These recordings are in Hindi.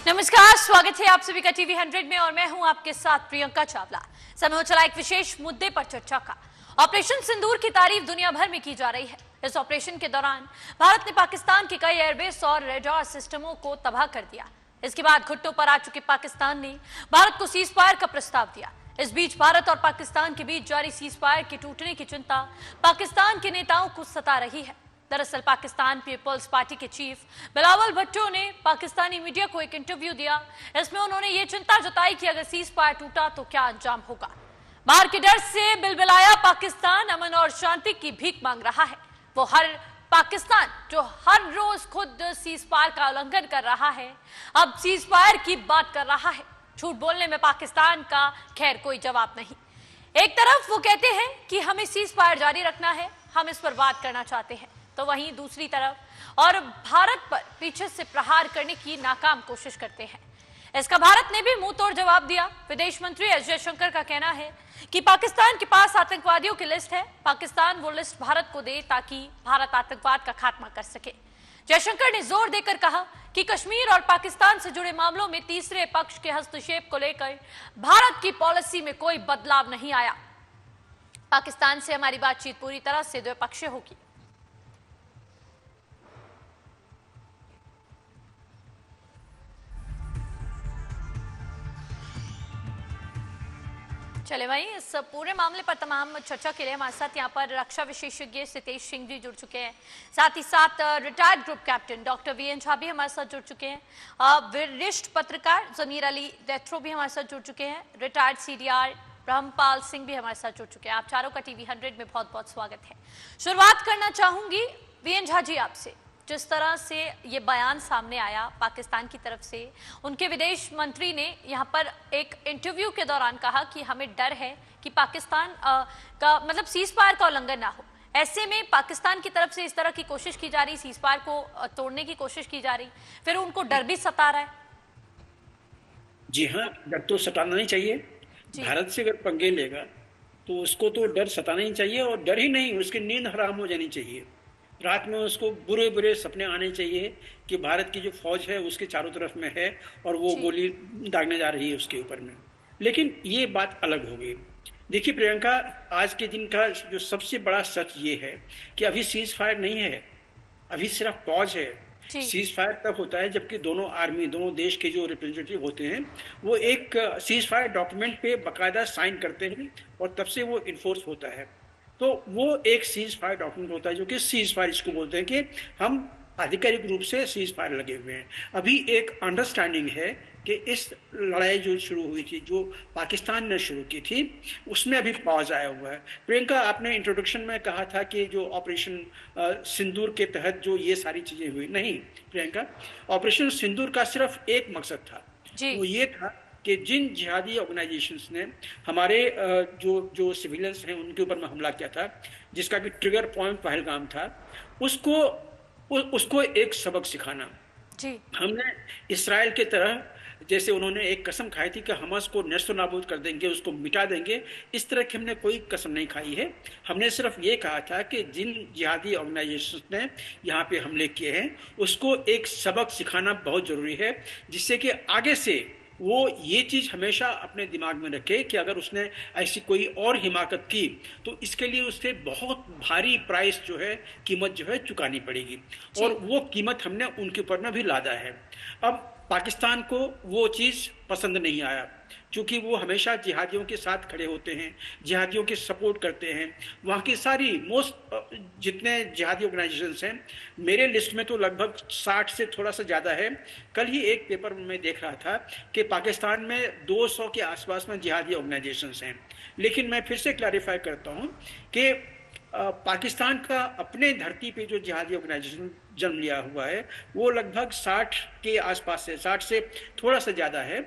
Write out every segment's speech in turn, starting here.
नमस्कार, स्वागत है आप सभी का टीवी 100 में और मैं हूं आपके साथ प्रियंका चावला। समय हो चला एक विशेष मुद्दे पर चर्चा का। ऑपरेशन सिंदूर की तारीफ दुनिया भर में की जा रही है। इस ऑपरेशन के दौरान भारत ने पाकिस्तान के कई एयरबेस और रेडार सिस्टमों को तबाह कर दिया। इसके बाद घुटनों पर आ चुके पाकिस्तान ने भारत को सीज फायर का प्रस्ताव दिया। इस बीच भारत और पाकिस्तान के बीच जारी सीज फायर के टूटने की चिंता पाकिस्तान के नेताओं को सता रही है। दरअसल पाकिस्तान पीपल्स पार्टी के चीफ बिलावल भुट्टो ने पाकिस्तानी मीडिया को एक इंटरव्यू दिया। इसमें उन्होंने ये चिंता जताई कि अगर सीज फायर टूटा तो क्या अंजाम होगा। बाहर के डर से बिलबिलाया पाकिस्तान अमन और शांति की भीख मांग रहा है। वो हर पाकिस्तान जो हर रोज खुद सीज फायर का उल्लंघन कर रहा है, अब सीज फायर की बात कर रहा है। झूठ बोलने में पाकिस्तान का खैर कोई जवाब नहीं। एक तरफ वो कहते हैं कि हमें सीज फायर जारी रखना है, हम इस पर बात करना चाहते हैं, तो वहीं दूसरी तरफ और भारत पर पीछे से प्रहार करने की नाकाम कोशिश करते हैं। इसका भारत ने भी मुंह तोड़ जवाब दिया। विदेश मंत्री एस जयशंकर का कहना है कि पाकिस्तान के पास आतंकवादियों की लिस्ट है, पाकिस्तान वो लिस्ट भारत को दे ताकि भारत आतंकवाद का खात्मा कर सके। जयशंकर ने जोर देकर कहा कि कश्मीर और पाकिस्तान से जुड़े मामलों में तीसरे पक्ष के हस्तक्षेप को लेकर भारत की पॉलिसी में कोई बदलाव नहीं आया। पाकिस्तान से हमारी बातचीत पूरी तरह से द्विपक्षीय होगी। चले भाई, इस पूरे मामले पर तमाम चर्चा के लिए हमारे साथ यहाँ पर रक्षा विशेषज्ञ सितेश सिंह जी जुड़ चुके हैं। साथ ही साथ retired group captain doctor V N Jha भी हमारे साथ जुड़ चुके हैं। वरिष्ठ पत्रकार जमीर अली डेथ्रो भी हमारे साथ जुड़ चुके हैं। रिटायर्ड सीडीआर ब्रह्मपाल सिंह भी हमारे साथ जुड़ चुके हैं। आप चारों का टीवी 100 में बहुत बहुत स्वागत है। शुरुआत करना चाहूंगी वीएन झा जी आपसे। जिस तरह से ये बयान सामने आया पाकिस्तान की तरफ से, उनके विदेश मंत्री ने यहाँ पर एक इंटरव्यू के दौरान कहा कि हमें डर है कि पाकिस्तान का मतलब सीज फायर का उल्लंघन ना हो। ऐसे में पाकिस्तान की तरफ से इस तरह की कोशिश की जा रही, सीज फायर को तोड़ने की कोशिश की जा रही, फिर उनको डर भी सता रहा है। जी हाँ, डर तो सताना नहीं चाहिए। भारत से अगर पंगे लेगा तो उसको तो डर सताना ही चाहिए, और डर ही नहीं, उसकी नींद हराम हो जानी चाहिए। रात में उसको बुरे बुरे सपने आने चाहिए कि भारत की जो फौज है उसके चारों तरफ में है और वो गोली दागने जा रही है उसके ऊपर में। लेकिन ये बात अलग हो गई। देखिए प्रियंका, आज के दिन का जो सबसे बड़ा सच ये है कि अभी सीज फायर नहीं है, अभी सिर्फ पॉज है। सीज फायर तब होता है जबकि दोनों आर्मी, दोनों देश के जो रिप्रेजेंटेटिव होते हैं वो एक सीज फायर डॉक्यूमेंट पे बाकायदा साइन करते हैं और तब से वो इन्फोर्स होता है। तो वो एक सीज फायर डॉक्यूमेंट होता है जो कि सीज फायर इसको बोलते हैं कि हम आधिकारिक रूप से सीज फायर लगे हुए हैं। अभी एक अंडरस्टैंडिंग है कि इस लड़ाई जो शुरू हुई थी, जो पाकिस्तान ने शुरू की थी, उसमें अभी पॉज आया हुआ है। प्रियंका, आपने इंट्रोडक्शन में कहा था कि जो ऑपरेशन सिंदूर के तहत जो ये सारी चीजें हुई, नहीं प्रियंका, ऑपरेशन सिंदूर का सिर्फ एक मकसद था, वो ये था कि जिन जिहादी ऑर्गेनाइजेशंस ने हमारे जो सिविलियंस हैं उनके ऊपर में हमला किया था, जिसका कि ट्रिगर पॉइंट पहलगाम था, उसको एक सबक सिखाना। हमने इस्राएल के तरह, जैसे उन्होंने एक कसम खाई थी कि हमास को नेस्तो नाबूद कर देंगे, उसको मिटा देंगे, इस तरह की हमने कोई कसम नहीं खाई है। हमने सिर्फ ये कहा था कि जिन जिहादी ऑर्गेनाइजेशंस ने यहाँ पे हमले किए हैं उसको एक सबक सिखाना बहुत जरूरी है, जिससे कि आगे से वो ये चीज हमेशा अपने दिमाग में रखे कि अगर उसने ऐसी कोई और हिमाकत की तो इसके लिए उससे बहुत भारी प्राइस जो है, कीमत जो है चुकानी पड़ेगी, और वो कीमत हमने उनके ऊपर में भी लादा है। अब पाकिस्तान को वो चीज पसंद नहीं आया, क्योंकि वो हमेशा जिहादियों के साथ खड़े होते हैं, जिहादियों के सपोर्ट करते हैं। वहाँ की सारी जितने जिहादी ऑर्गेनाइजेशंस हैं, मेरे लिस्ट में तो लगभग 60 से थोड़ा सा ज़्यादा है। कल ही एक पेपर में देख रहा था कि पाकिस्तान में 200 के आसपास में जिहादी ऑर्गेनाइजेशंस हैं। लेकिन मैं फिर से क्लैरिफाई करता हूँ कि पाकिस्तान का अपने धरती पे जो जिहादी ऑर्गेनाइजेशन जन्म लिया हुआ है वो लगभग 60 के आसपास है, 60 से थोड़ा सा ज़्यादा है।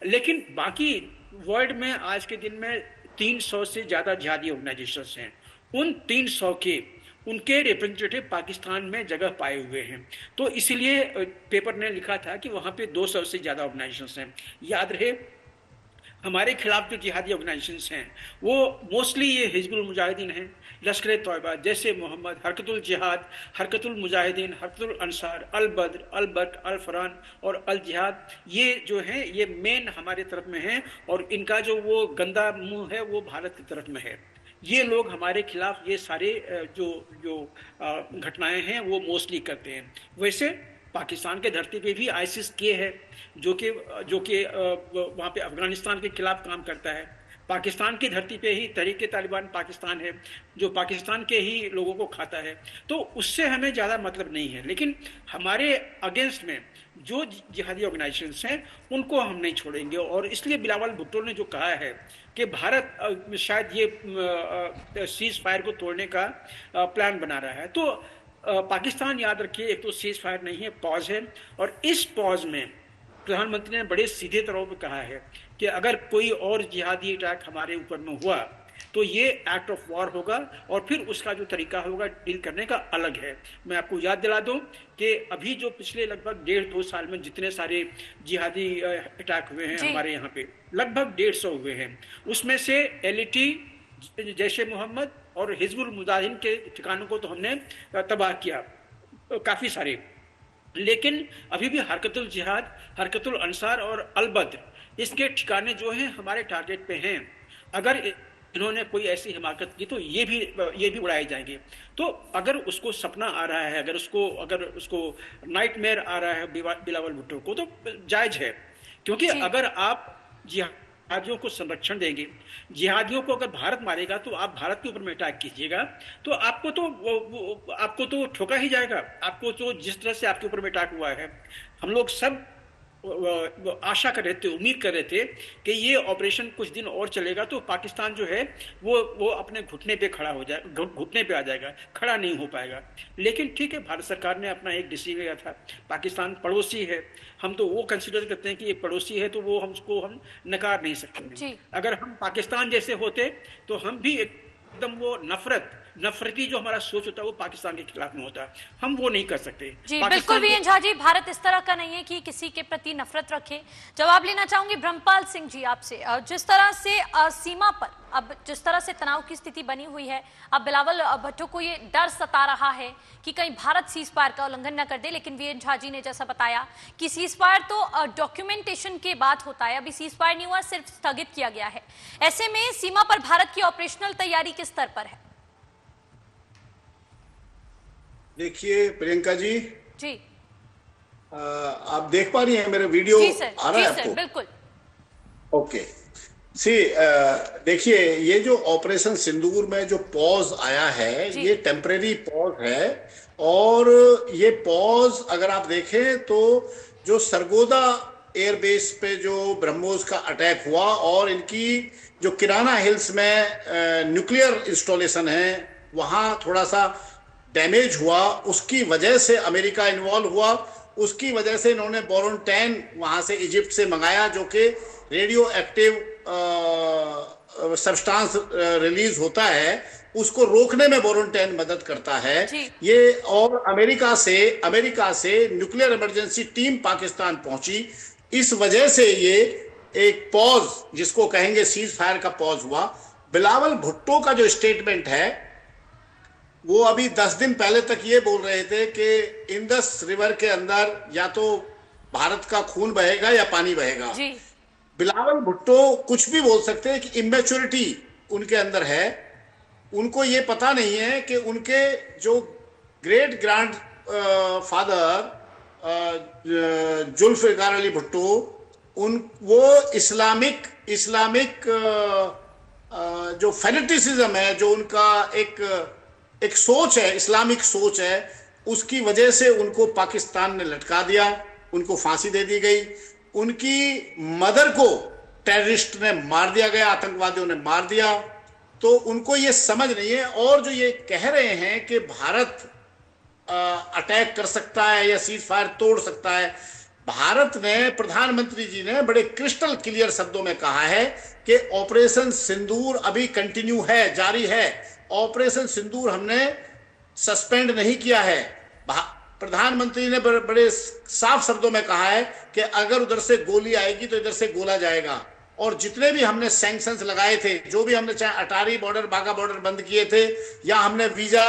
लेकिन बाकी वर्ल्ड में आज के दिन में 300 से ज़्यादा जिहादी ऑर्गेनाइजेशंस हैं। उन 300 के उनके रिप्रेजेंटेटिव पाकिस्तान में जगह पाए हुए हैं, तो इसीलिए पेपर ने लिखा था कि वहाँ पे 200 से ज़्यादा ऑर्गेनाइजेशंस हैं। याद रहे, हमारे खिलाफ जो जिहादी ऑर्गेनाइजेशंस हैं वो मोस्टली ये हिजबुल मुजाहिदीन हैं, लश्कर तौयबा, जैसे मोहम्मद, हरकतुल जिहाद, हरकतुल मुजाहिदीन, हरकतुल अंसार, अल बद्र, अल बर्क, अल फरान और अल जिहाद, ये जो हैं ये मेन हमारे तरफ में हैं और इनका जो वो गंदा मुंह है वो भारत की तरफ में है। ये लोग हमारे खिलाफ ये सारे जो जो घटनाएं हैं वो मोस्टली करते हैं। वैसे पाकिस्तान के धरती पे भी आईसिस के है जो कि वहाँ पे अफगानिस्तान के खिलाफ काम करता है। पाकिस्तान की धरती पे ही तहरीक तालिबान पाकिस्तान है जो पाकिस्तान के ही लोगों को खाता है, तो उससे हमें ज़्यादा मतलब नहीं है। लेकिन हमारे अगेंस्ट में जो जिहादी ऑर्गेनाइजेशंस हैं उनको हम नहीं छोड़ेंगे। और इसलिए बिलावल भुट्टो ने जो कहा है कि भारत शायद ये सीज फायर को तोड़ने का प्लान बना रहा है, तो पाकिस्तान याद रखिए एक तो सीज फायर नहीं है, पॉज है। और इस पॉज में प्रधानमंत्री ने बड़े सीधे तौर पर कहा है कि अगर कोई और जिहादी अटैक हमारे ऊपर में हुआ तो ये एक्ट ऑफ वॉर होगा और फिर उसका जो तरीका होगा डील करने का अलग है। मैं आपको याद दिला दूं कि अभी जो पिछले लगभग 1.5-2 साल में जितने सारे जिहादी अटैक हुए हैं हमारे यहाँ पे लगभग 150 हुए हैं, उसमें से एलईटी, जैशे मोहम्मद और हिजबुल मुजाहिदीन के ठिकानों को तो हमने तबाह किया काफी सारे, लेकिन अभी भी हरकतुल जिहाद, हरकतुल अंसार और अल बद्र इसके ठिकाने जो हैं हमारे टारगेट पे हैं। अगर इन्होंने कोई ऐसी हिमाकत की तो ये भी उड़ाए जाएंगे। तो अगर उसको सपना आ रहा है, अगर उसको नाइटमेयर आ रहा है बिलावल भुट्टो को, तो जायज है। क्योंकि अगर आप जिहादियों को संरक्षण देंगे, जिहादियों को अगर भारत मारेगा तो आप भारत के ऊपर में अटैक कीजिएगा तो आपको तो ठोका ही जाएगा। आपको तो जिस तरह से आपके ऊपर में अटैक हुआ है, हम लोग सब आशा कर रहे थे, उम्मीद कर रहे थे कि ये ऑपरेशन कुछ दिन और चलेगा तो पाकिस्तान जो है वो अपने घुटने पे खड़ा हो जाए, घुटने पे आ जाएगा, खड़ा नहीं हो पाएगा। लेकिन ठीक है, भारत सरकार ने अपना एक डिसीजन लिया था। पाकिस्तान पड़ोसी है, हम तो वो कंसिडर करते हैं कि ये पड़ोसी है, तो वो हम नकार नहीं सकते। अगर हम पाकिस्तान जैसे होते तो हम भी एकदम वो नफरती जो हमारा सोच होता है वो पाकिस्तान के खिलाफ में होता है, हम वो नहीं कर सकते। जी बिल्कुल भी झा जी, भारत इस तरह का नहीं है कि किसी के प्रति नफरत रखे। जवाब लेना चाहूंगी ब्रह्मपाल सिंह जी आपसे। जिस तरह से सीमा पर अब जिस तरह से तनाव की स्थिति बनी हुई है, अब बिलावल भुट्टो को ये डर सता रहा है कि कहीं भारत सीज फायर का उल्लंघन न कर दे, लेकिन वीएन झा जी ने जैसा बताया कि सीज फायर तो डॉक्यूमेंटेशन के बाद होता है, अभी सीज फायर नहीं हुआ, सिर्फ स्थगित किया गया है। ऐसे में सीमा पर भारत की ऑपरेशनल तैयारी किस स्तर पर है? देखिए प्रियंका जी, आप देख पा रही हैं मेरा वीडियो? आ रहा है आपको? बिल्कुल। ओके, देखिए ये जो ऑपरेशन सिंदूर में जो पॉज आया है ये टेम्परेरी पॉज है। और ये पॉज अगर आप देखें तो जो सरगोदा एयरबेस पे जो ब्रह्मोस का अटैक हुआ और इनकी जो किराना हिल्स में न्यूक्लियर इंस्टॉलेशन है वहां थोड़ा सा डैमेज हुआ, उसकी वजह से अमेरिका इन्वॉल्व हुआ। उसकी वजह से इन्होंने बोरॉन 10 वहां से इजिप्ट से मंगाया जो कि रेडियो एक्टिव सब्सटेंस रिलीज होता है, उसको रोकने में बोरॉन 10 मदद करता है ये। और अमेरिका से न्यूक्लियर इमरजेंसी टीम पाकिस्तान पहुंची, इस वजह से ये एक पॉज जिसको कहेंगे सीज फायर का पॉज हुआ। बिलावल भुट्टो का जो स्टेटमेंट है वो अभी 10 दिन पहले तक ये बोल रहे थे कि इंडस रिवर के अंदर या तो भारत का खून बहेगा या पानी बहेगा। बिलावल भुट्टो कुछ भी बोल सकते हैं कि इमेच्योरिटी उनके अंदर है, उनको ये पता नहीं है कि उनके जो great grand father Zulfikar Ali Bhutto वो इस्लामिक जो फेनेटिसिज्म है, जो उनका एक सोच है, इस्लामिक सोच है, उसकी वजह से उनको पाकिस्तान ने लटका दिया, उनको फांसी दे दी गई। उनकी मदर को टेररिस्ट ने मार दिया गया, आतंकवादियों ने मार दिया। तो उनको ये समझ नहीं है। और जो ये कह रहे हैं कि भारत अटैक कर सकता है या सीज फायर तोड़ सकता है, भारत ने, प्रधानमंत्री जी ने बड़े क्रिस्टल क्लियर शब्दों में कहा है कि ऑपरेशन सिंदूर अभी कंटिन्यू है, जारी है। ऑपरेशन सिंदूर हमने सस्पेंड नहीं किया है। प्रधानमंत्री ने बड़े साफ शब्दों में कहा है कि अगर उधर से गोली आएगी तो इधर से गोला जाएगा। और जितने भी हमने सैंक्शंस लगाए थे, जो भी हमने चाहे अटारी बॉर्डर, बाघा बॉर्डर बंद किए थे, या हमने वीजा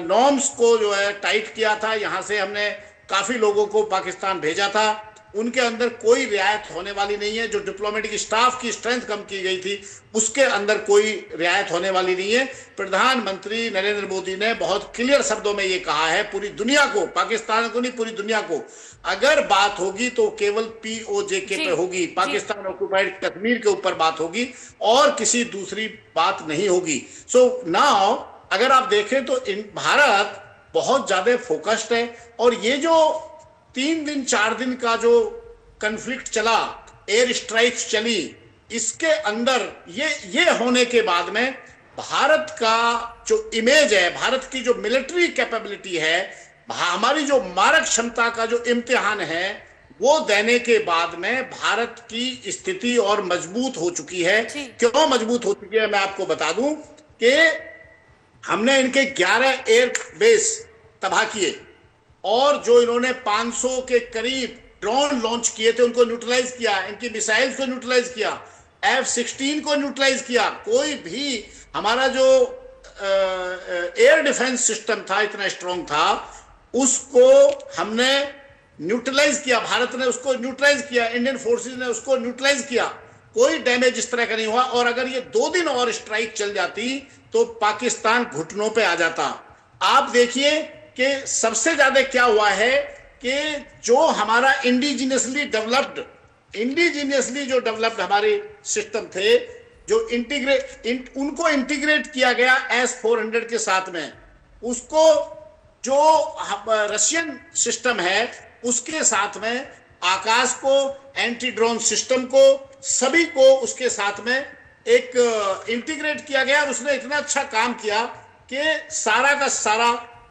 नॉर्म्स को जो है टाइट किया था, यहां से हमने काफी लोगों को पाकिस्तान भेजा था, उनके अंदर कोई रियायत होने वाली नहीं है। जो डिप्लोमेटिक स्टाफ की स्ट्रेंथ कम की गई थी उसके अंदर कोई रियायत होने वाली नहीं है। प्रधानमंत्री नरेंद्र मोदी ने बहुत क्लियर शब्दों में ये कहा है पूरी दुनिया को, पाकिस्तान को नहीं पूरी दुनिया को, अगर बात होगी तो केवल POJK पे होगी, पाकिस्तान ऑक्युपाइड कश्मीर के ऊपर बात होगी और किसी दूसरी बात नहीं होगी। सो नाउ अगर आप देखें तो भारत बहुत ज्यादा फोकस्ड है, और ये जो 3 दिन 4 दिन का जो कन्फ्लिक्ट चला, एयर स्ट्राइक्स चली, इसके अंदर ये होने के बाद में भारत का जो इमेज है, भारत की जो मिलिट्री कैपेबिलिटी है, हमारी जो मारक क्षमता का जो इम्तिहान है, वो देने के बाद में भारत की स्थिति और मजबूत हो चुकी है। क्यों मजबूत हो चुकी है मैं आपको बता दूं कि हमने इनके 11 एयर बेस तबाह किए, और जो इन्होंने 500 के करीब ड्रोन लॉन्च किए थे उनको न्यूट्रलाइज किया, इनकी मिसाइल्स को न्यूट्रलाइज किया, F-16 को न्यूट्रलाइज किया। कोई भी हमारा जो एयर डिफेंस सिस्टम था इतना स्ट्रांग था, उसको हमने न्यूट्रलाइज किया, भारत ने उसको न्यूट्रलाइज किया, इंडियन फोर्सेस ने उसको न्यूट्रलाइज किया, कोई डैमेज इस तरह का नहीं हुआ। और अगर ये 2 दिन और स्ट्राइक चल जाती तो पाकिस्तान घुटनों पे आ जाता। आप देखिए कि सबसे ज्यादा क्या हुआ है कि जो हमारा इंडिजिनियसली जो डेवलप्ड हमारे सिस्टम थे, जो उनको इंटीग्रेट किया गया S-400 के साथ में, उसको जो रशियन सिस्टम है उसके साथ में, आकाश को, एंटी ड्रोन सिस्टम को, सभी को उसके साथ में एक इंटीग्रेट किया गया। और उसने इतना अच्छा काम किया कि सारा का सारा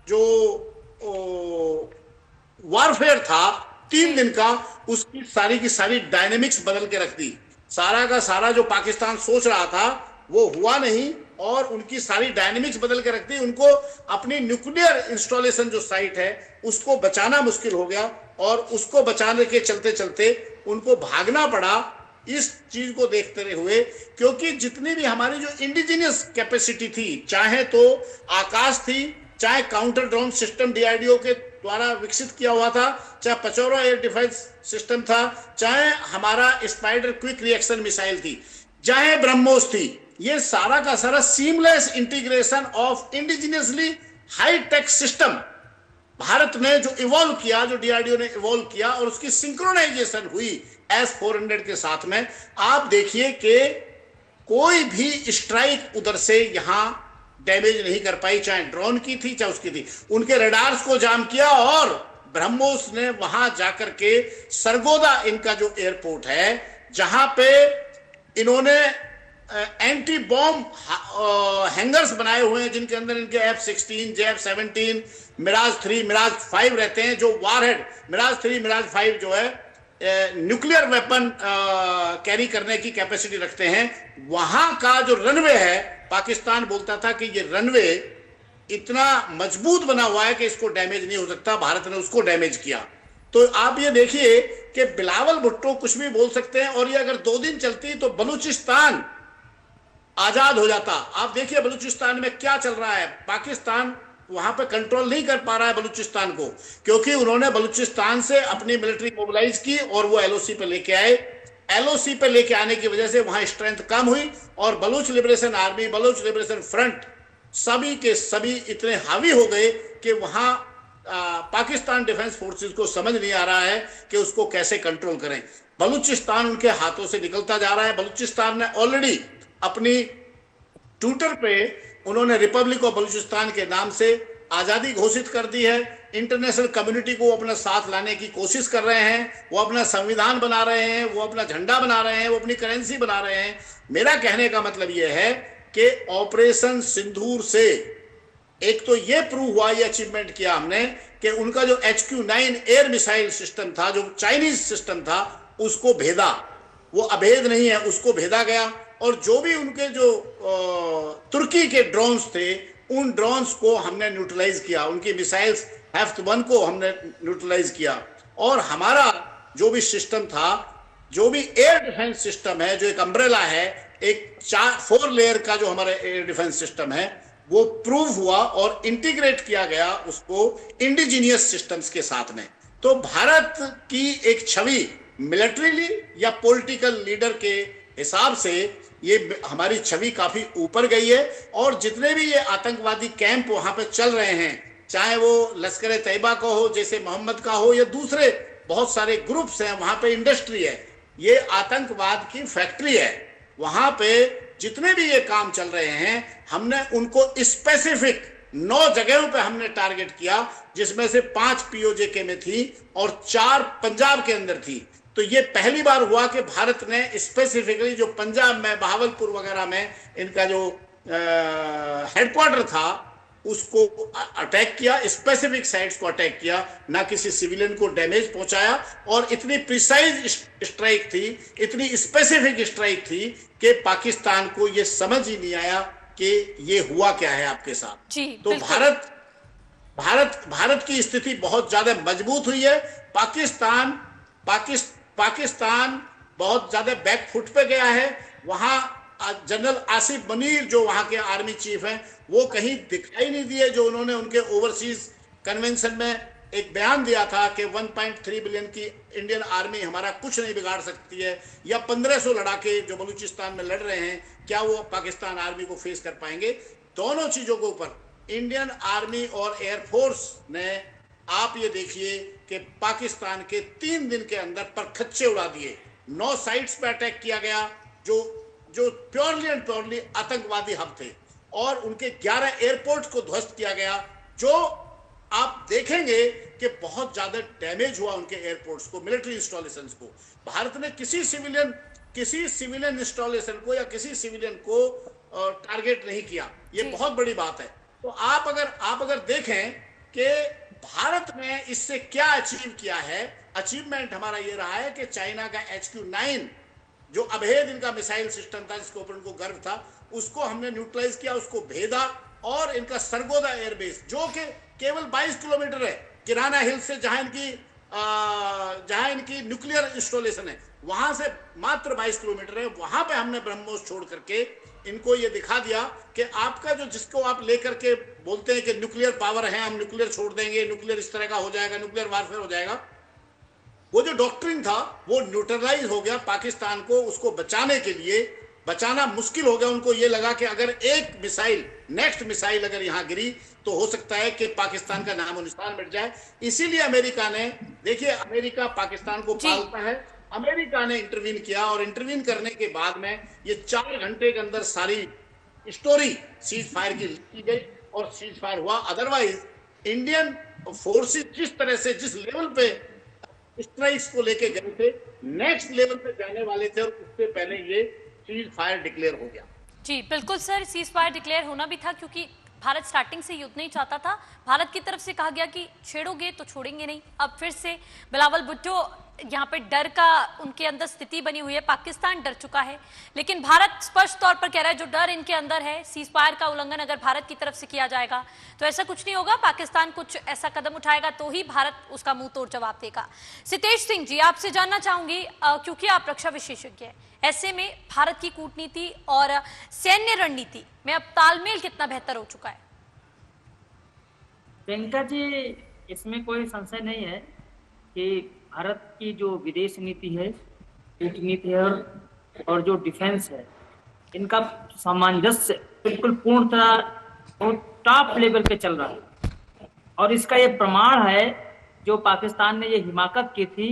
जो वॉरफेयर था 3 दिन का, उसकी सारी की सारी डायनेमिक्स बदल के रख दी। सारा का सारा जो पाकिस्तान सोच रहा था वो हुआ नहीं, और उनकी सारी डायनेमिक्स बदल के रख दी। उनको अपनी न्यूक्लियर इंस्टॉलेशन जो साइट है उसको बचाना मुश्किल हो गया, और उसको बचाने के चलते चलते उनको भागना पड़ा इस चीज को देखते हुए, क्योंकि जितनी भी हमारी जो इंडिजिनियस कैपेसिटी थी, चाहे तो आकाश थी, चाहे काउंटर ड्रोन सिस्टम DRDO के द्वारा विकसित किया हुआ था, चाहे पचौरा एयर डिफेंस सिस्टम था, चाहे हमारा स्पाइडर क्विक रिएक्शन मिसाइल थी, चाहे ब्रह्मोस थी, ये सारा का सारा seamless integration of indigenously high tech system Bharat ने जो इवॉल्व किया, जो DRDO ने इवॉल्व किया, और उसकी सिंक्रोनाइजेशन हुई S-400 के साथ में। आप देखिए कि कोई भी स्ट्राइक उधर से यहां डैमेज नहीं कर पाई, चाहे ड्रोन की थी चाहे उसकी थी। उनके रडार्स को जाम किया, और ब्रह्मोस ने वहां जाकर के सरगोदा, इनका जो एयरपोर्ट है, जहां पे इन्होंने एंटी बॉम्ब हैंगर्स बनाए हुए हैं, जिनके अंदर इनके F-16, F-17, मिराज 3, मिराज 5 रहते हैं, जो वारहेड मिराज 3, मिराज 5 जो है न्यूक्लियर वेपन कैरी करने की कैपेसिटी रखते हैं। वहां का जो रनवे है, पाकिस्तान बोलता था कि ये रनवे इतना मजबूत बना हुआ है कि इसको डैमेज नहीं हो सकता, भारत ने उसको डैमेज किया। तो आप ये देखिए कि बिलावल भुट्टो कुछ भी बोल सकते हैं, और ये अगर 2 दिन चलती तो बलूचिस्तान आजाद हो जाता। आप देखिए बलूचिस्तान में क्या चल रहा है, पाकिस्तान वहां पे कंट्रोल नहीं कर पा रहा है बलूचिस्तान को, क्योंकि उन्होंने बलूचिस्तान से अपनी मिलिट्री मोबिलाइज की और वो LOC पे लेके आए। LOC पे लेके आने की वजह से वहां स्ट्रेंथ कम हुई, और Baloch liberation army, Baloch liberation front, सभी के सभी इतने हावी हो गए कि वहां पाकिस्तान डिफेंस फोर्सेस को समझ नहीं आ रहा है कि उसको कैसे कंट्रोल करें। बलूचिस्तान उनके हाथों से निकलता जा रहा है। बलूचिस्तान ने ऑलरेडी अपनी ट्विटर पे उन्होंने रिपब्लिक ऑफ बलूचिस्तान के नाम से आजादी घोषित कर दी है। इंटरनेशनल कम्युनिटी को अपने साथ लाने की कोशिश कर रहे हैं, वो अपना संविधान बना रहे हैं, वो अपना झंडा बना रहे हैं, वो अपनी करेंसी बना रहे हैं। मेरा कहने का मतलब ये है कि ऑपरेशन सिंदूर से एक तो ये प्रूव हुआ, ये अचीवमेंट किया हमने कि उनका जो HQ-9 एयर मिसाइल सिस्टम था, जो चाइनीज सिस्टम था, उसको भेदा। वो अभेद नहीं है, उसको भेदा गया। और जो भी उनके जो तुर्की के ड्रोन्स थे, उन ड्रोन्स को हमने न्यूट्रलाइज किया, उनकी मिसाइल्स Heft-1 को हमने न्यूट्रलाइज किया। और हमारा जो भी सिस्टम था जो भी एयर डिफेंस सिस्टम है, जो एक अम्ब्रेला है, एक 4 लेयर का जो हमारा एयर डिफेंस सिस्टम है, वो प्रूव हुआ और इंटीग्रेट किया गया उसको इंडिजीनियस सिस्टम्स के साथ में। तो भारत की एक छवि मिलिट्रीली या पॉलिटिकल लीडर के हिसाब से ये हमारी छवि काफी ऊपर गई है। और जितने भी ये आतंकवादी कैंप वहां पे चल रहे हैं, चाहे वो लश्कर तैयबा का हो, जैसे मोहम्मद का हो, या दूसरे बहुत सारे ग्रुप्स हैं, वहां पे इंडस्ट्री है, ये आतंकवाद की फैक्ट्री है। वहां पे जितने भी ये काम चल रहे हैं, हमने उनको स्पेसिफिक 9 जगहों पे हमने टारगेट किया, जिसमें से 5 पीओजेके में थी और 4 पंजाब के अंदर थी। तो ये पहली बार हुआ कि भारत ने स्पेसिफिकली जो पंजाब में, बहावलपुर वगैरह में इनका जो हेडक्वार्टर था, उसको अटैक किया, स्पेसिफिक साइट्स को अटैक किया, ना किसी सिविलियन को डैमेज पहुंचाया। और इतनी प्रिसाइज स्ट्राइक थी, इतनी स्पेसिफिक स्ट्राइक थी कि पाकिस्तान को ये समझ ही नहीं आया कि ये हुआ क्या है आपके साथ। तो भारत की स्थिति बहुत ज्यादा मजबूत हुई है। पाकिस्तान बहुत ज्यादा बैकफुट पे गया है। वहां जनरल आसिफ मुनीर जो वहां के आर्मी चीफ हैं, वो कहीं दिखाई नहीं दिए। जो उन्होंने उनके ओवरसीज कन्वेंशन में एक बयान दिया था कि 1.3 बिलियन की इंडियन आर्मी हमारा कुछ नहीं बिगाड़ सकती है, या 1500 लड़ाके जो बलूचिस्तान में लड़ रहे हैं, क्या वो पाकिस्तान आर्मी को फेस कर पाएंगे? दोनों चीजों के ऊपर इंडियन आर्मी और एयरफोर्स ने, आप ये देखिए कि पाकिस्तान के 3 दिन के अंदर परखच्चे उड़ा दिए। 9 साइट्स पे अटैक किया गया जो प्योरली एंड प्योरली आतंकवादी हब थे, और उनके 11 एयरपोर्ट को ध्वस्त किया गया। जो आप देखेंगे कि बहुत ज्यादा डैमेज हुआ उनके एयरपोर्ट्स को, मिलिट्री इंस्टॉलेशंस को। भारत ने किसी सिविलियन इंस्टॉलेशन को या किसी सिविलियन को टारगेट नहीं किया। ये बहुत बड़ी बात है। तो आप अगर देखें कि भारत ने इससे क्या अचीव किया है, अचीवमेंट हमारा ये रहा है कि चाइना का HQ-9 जो अभेद इनका मिसाइल सिस्टम था, जिसके ऊपर उनको गर्व था, उसको हमने न्यूट्रलाइज किया, उसको भेदा। और इनका सरगोदा एयरबेस जो कि केवल 22 किलोमीटर है किराना हिल से, जहां इनकी न्यूक्लियर इंस्टॉलेशन है, वहां से मात्र 22 किलोमीटर है। वहां पे हमने ब्रह्मोस छोड़ करके इनको ये दिखा दिया कि आपका जो, जिसको आप लेकर के बोलते हैं कि न्यूक्लियर पावर है, हम न्यूक्लियर छोड़ देंगे, न्यूक्लियर इस तरह का हो जाएगा, न्यूक्लियर वारफेयर हो जाएगा, वो जो डॉक्ट्रिन था वो न्यूट्रलाइज हो गया। पाकिस्तान को उसको बचाने के लिए बचाना मुश्किल हो गया। उनको ये लगा कि अगर एक मिसाइल, नेक्स्ट मिसाइल अगर यहां गिरी तो हो सकता है कि पाकिस्तान का नामो निशान मिट जाए। इसीलिए अमेरिका ने, देखिए अमेरिका पाकिस्तान को पालता है, अमेरिका ने इंटरवीन किया, और इंटरवीन करने के बाद में ये 4 घंटे के अंदर सारी स्टोरी सीज फायर की गई और सीज फायर हुआ। अदरवाइज इंडियन फोर्सेस जिस तरह से, जिस लेवल पे स्ट्राइक्स को लेके गए थे, नेक्स्ट लेवल पे जाने वाले थे, और उससे पहले ये सीज फायर डिक्लेयर हो गया। जी बिल्कुल सर, सीज फायर डिक्लेयर होना भी था, क्योंकि भारत स्टार्टिंग से युद्ध नहीं चाहता था। भारत की तरफ से कहा गया कि छेड़ोगे तो छोड़ेंगे नहीं। अब फिर से बिलावल भुट्टो, यहाँ पे डर का उनके अंदर स्थिति बनी हुई है, पाकिस्तान डर चुका है, लेकिन भारत स्पष्ट तौर पर कह रहा है जो डर इनके अंदर है, सीज फायर का उल्लंघन अगर भारत की तरफ से किया जाएगा तो ऐसा कुछ नहीं होगा, पाकिस्तान कुछ ऐसा कदम उठाएगा तो ही भारत उसका मुंह तोड़ जवाब देगा। सितेश सिंह जी, आपसे जानना चाहूंगी, क्योंकि आप रक्षा विशेषज्ञ हैं, ऐसे में भारत की कूटनीति और सैन्य रणनीति में अब तालमेल कितना बेहतर हो चुका है? प्रियंका जी, इसमें कोई संशय नहीं है कि भारत की जो विदेश नीति है, कूटनीति है और जो डिफेंस है, इनका सामंजस्य बिल्कुल पूर्ण तरह टॉप लेवल पे चल रहा है। और इसका ये प्रमाण है जो पाकिस्तान ने ये हिमाकत की थी,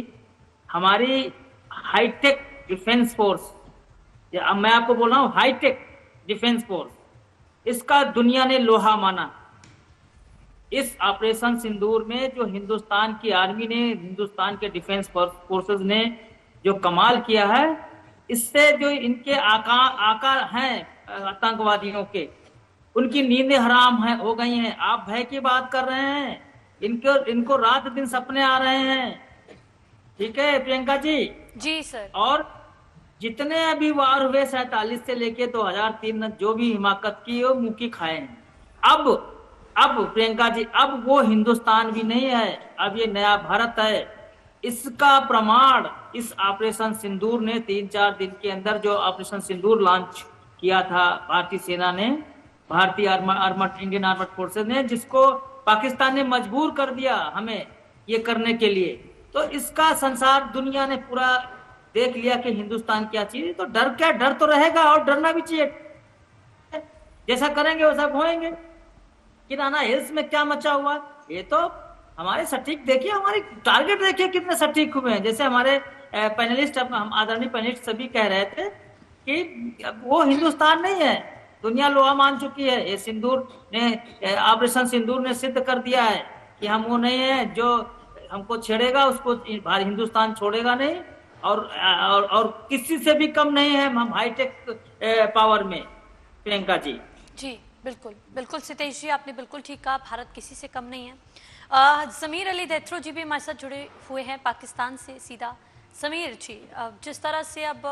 हमारी हाईटेक डिफेंस फोर्स, अब मैं आपको बोल रहा हूँ हाईटेक डिफेंस फोर्स, इसका दुनिया ने लोहा माना। इस ऑपरेशन सिंदूर में जो हिंदुस्तान की आर्मी ने, हिंदुस्तान के डिफेंस फोर्सेस ने जो कमाल किया है, इससे जो इनके आका हैं आतंकवादियों के, उनकी नींदें हराम हो गई हैं। आप भय की बात कर रहे हैं, इनको रात दिन सपने आ रहे हैं। ठीक है प्रियंका जी? जी सर। और जितने अभी वार हुए 47 से लेके 2003 जो भी हिमाकत की, वो मुंह की खाए हैं। अब प्रियंका जी, अब वो हिंदुस्तान भी नहीं है, अब ये नया भारत है। इसका प्रमाण इस ऑपरेशन सिंदूर ने 3-4 दिन के अंदर जो ऑपरेशन सिंदूर लॉन्च किया था भारतीय सेना ने, भारतीय इंडियन आर्मड फोर्सेस ने, जिसको पाकिस्तान ने मजबूर कर दिया हमें ये करने के लिए। तो इसका संसार दुनिया ने पूरा देख लिया कि हिंदुस्तान क्या चीज है। तो डर क्या, डर तो रहेगा और डरना भी चाहिए। जैसा करेंगे वैसा होएंगे। किराना हिल्स में क्या मचा हुआ, ये तो हमारे सटीक देखिए, हमारे टारगेट देखिए कितने सटीक हुए हैं। जैसे हमारे पैनलिस्ट, हम आदरणीय पैनलिस्ट सभी कह रहे थे कि वो हिंदुस्तान नहीं है, दुनिया लोहा मान चुकी है। ये सिंदूर ने, ऑपरेशन सिंदूर ने सिद्ध कर दिया है कि हम वो नहीं है, जो हमको छेड़ेगा उसको हिंदुस्तान छोड़ेगा नहीं, और किसी से भी कम नहीं है हम हाईटेक पावर में। प्रियंका जी बिल्कुल बिल्कुल सितेश जी, आपने बिल्कुल ठीक कहा, भारत किसी से कम नहीं है। ज़मीर अली दैत्रो जी भी हमारे साथ जुड़े हुए हैं पाकिस्तान से सीधा। ज़मीर जी, जिस तरह से अब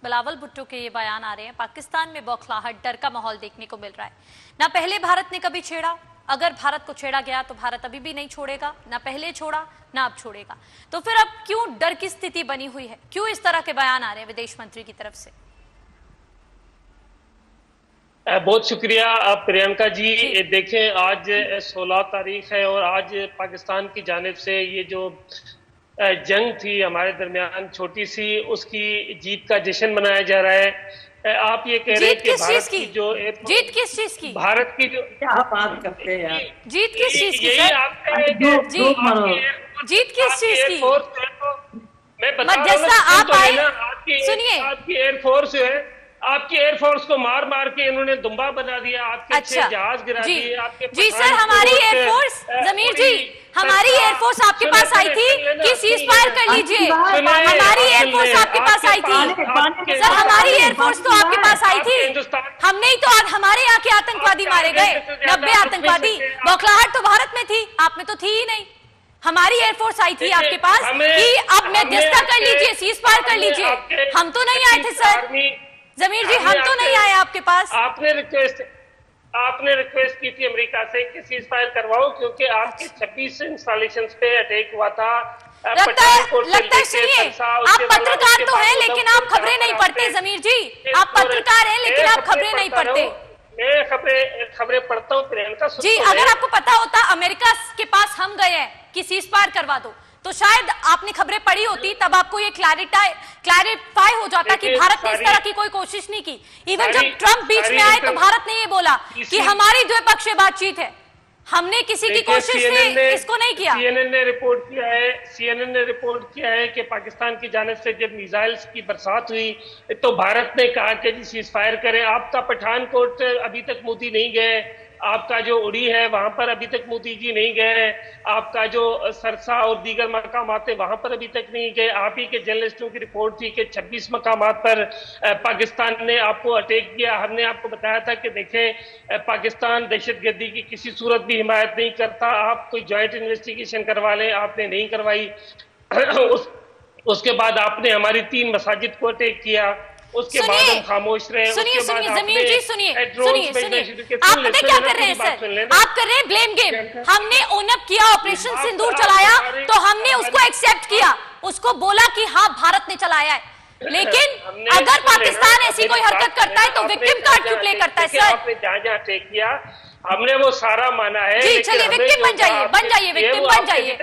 बिलावल भुट्टो के ये बयान आ रहे हैं, पाकिस्तान में बौखलाहट, डर का माहौल देखने को मिल रहा है। ना पहले भारत ने कभी छेड़ा, अगर भारत को छेड़ा गया तो भारत अभी भी नहीं छोड़ेगा, ना पहले छोड़ा ना अब छोड़ेगा। तो फिर अब क्यों डर की स्थिति बनी हुई है, क्यों इस तरह के बयान आ रहे हैं विदेश मंत्री की तरफ से? बहुत शुक्रिया प्रियंका जी। देखें, आज 16 तारीख है और आज पाकिस्तान की जानिब से ये जो जंग थी हमारे दरमियान छोटी सी, उसकी जीत का जश्न मनाया जा रहा है। आप ये कह रहे हैं कि भारत की जो जीत किस चीज की, भारत की जो क्या बात करते हैं यार, जीत किस चीज की? यही आप कह रहे हैं जीत किस चीज की? मैं बता जैसा आप आए, सुनिए, आपकी एयरफोर्स है, आपकी एयरफोर्स को मार मार के इन्होंने दुम्बा बना दिया, आपके 6 जहाज गिरा दिए आपके। जी सर, हमारी एयरफोर्स, जमीर जी, हमारी एयरफोर्स आपके पास आई थी कि सीज फायर कर लीजिए। हमारी एयरफोर्स आपके पास आई थी सर, हमारी एयरफोर्स तो आपके पास आई थी। हमने ही तो हमारे यहाँ के आतंकवादी मारे गए, 90 आतंकवादी। बौखलाहट तो भारत में थी, आप में तो थी ही नहीं। हमारी एयरफोर्स आई थी आपके पास कि अब मध्यस्थता कर लीजिए, सीज फायर कर लीजिए। हम तो नहीं आए थे सर, जमीर जी, हम तो नहीं आए आपके पास। आपने रिक्वेस्ट की थी अमेरिका से कि सीज फायर करवाओ, क्योंकि आपके 26 इंस्टॉलेशंस पे अटैक हुआ था। लगता है सुनिए, आप पत्रकार तो हैं लेकिन आप खबरें नहीं पढ़ते। जमीर जी, आप पत्रकार हैं लेकिन आप खबरें नहीं पढ़ते। मैं खबरें पढ़ता हूँ प्रियंका जी। अगर आपको पता होता अमेरिका के पास हम गए हैं कि सीज फायर करवा दो, तो शायद आपने खबरें पढ़ी होती, तब आपको ये क्लैरिफाई हो जाता कि भारत ने इस तरह की कोई कोशिश नहीं की। इवन जब ट्रंप बीच में आए तो भारत ने ये बोला कि हमारी द्विपक्षीय बातचीत है, हमने किसी की कोशिश से इसको नहीं किया। CNN ने रिपोर्ट किया है कि पाकिस्तान की जानिब से जब मिसाइल्स की बरसात हुई तो भारत ने कहा कि जी सीज फायर करें। आपका पठानकोट अभी तक मोदी नहीं गए, आपका जो उड़ी है वहां पर अभी तक मोदी जी नहीं गए, आपका जो सरसा और दीगर मकामात है वहां पर अभी तक नहीं गए। आप ही के जर्नलिस्टों की रिपोर्ट थी कि 26 मकामात पर पाकिस्तान ने आपको अटैक किया। हमने आपको बताया था कि देखें, पाकिस्तान दहशतगर्दी की किसी सूरत भी हिमायत नहीं करता, आप कोई ज्वाइंट इन्वेस्टिगेशन करवा लें, आपने नहीं करवाई। उसके बाद आपने हमारी 3 मसाजिद को अटैक किया, उसके बाद हम खामोश रहे। सुनिए जमीर जी, सुनिए आप पता क्या कर रहे हैं सर, आप कर रहे हैं ब्लेम गेम। हमने ओनअप किया, ऑपरेशन सिंदूर चलाया तो हमने उसको एक्सेप्ट किया, उसको बोला कि हाँ भारत ने चलाया है। लेकिन अगर पाकिस्तान ऐसी कोई हरकत करता है तो विक्टिम कार्ड क्यों प्ले करता है सर? आपने जहाँ अटैक किया हमने वो सारा माना है। जी चलिए, विक्टिम बन जाइए, विक्टिम बन जाइए,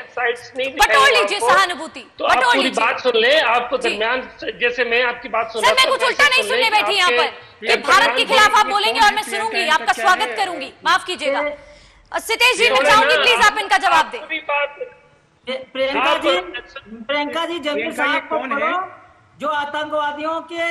बटोर लीजिए सहानुभूति, तो आप पूरी बात सुन ले। आपको दरमियान जैसे मैं आपकी बात सुन रहा हूं, मैं कुछ उल्टा नहीं सुनने बैठी यहाँ पर कि भारत के खिलाफ आप बोलेंगे और मैं सुनूंगी, आपका स्वागत करूंगी, माफ कीजिएगा। सितेश जी, मैं चाहूंगी प्लीज आप इनका जवाब दें। प्रियंका जी, जमीर साहब को बोलो, जो आतंकवादियों के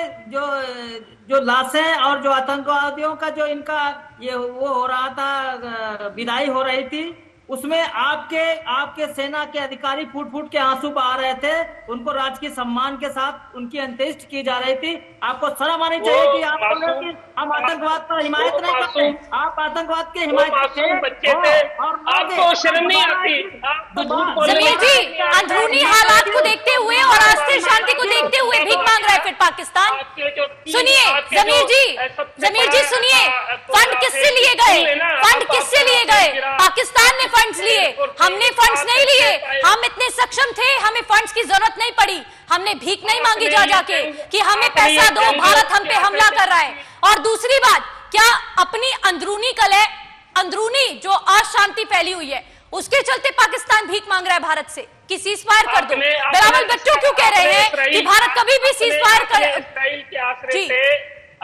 जो लाशें और जो आतंकवादियों का जो इनका ये वो हो रहा था, विदाई हो रही थी, उसमें आपके सेना के अधिकारी फूट फूट के आंसू बहा रहे थे, उनको राजकीय सम्मान के साथ उनकी अंत्येष्टि की जा रही थी। आपको शर्म आनी चाहिए कि आप बोल रहे हैं कि हम आतंकवाद पर हिमायत नहीं करते। आप आतंकवाद के हिमायत बच्चे थे, आपको शर्म नहीं आती? जमीर जी, अंदरूनी हालात को देखते हुए और अस्थिर शांति को देखते हुए भीख मांग रहा है फिर पाकिस्तान। सुनिए जमीर जी सुनिए, फंड किससे लिए गए? फंड किससे लिए गए? पाकिस्तान ने फंड्स लिए, हमने फंड्स नहीं लिए। हम इतने सक्षम थे, हमें फंड्स की जरूरत नहीं पड़ी। हमने भीख नहीं मांगी जा जाके कि हमें पैसा दो, भारत हम पे हमला कर रहा है। और दूसरी बात, क्या अपनी अंदरूनी कलह, अंदरूनी जो अशांति फैली हुई है, उसके चलते पाकिस्तान भीख मांग रहा है भारत से कि सीज फायर कर दो? बिलावल भुट्टो क्यों कह रहे हैं कि भारत कभी भी सीज फायर कर? इसराइल के आश्रय पे,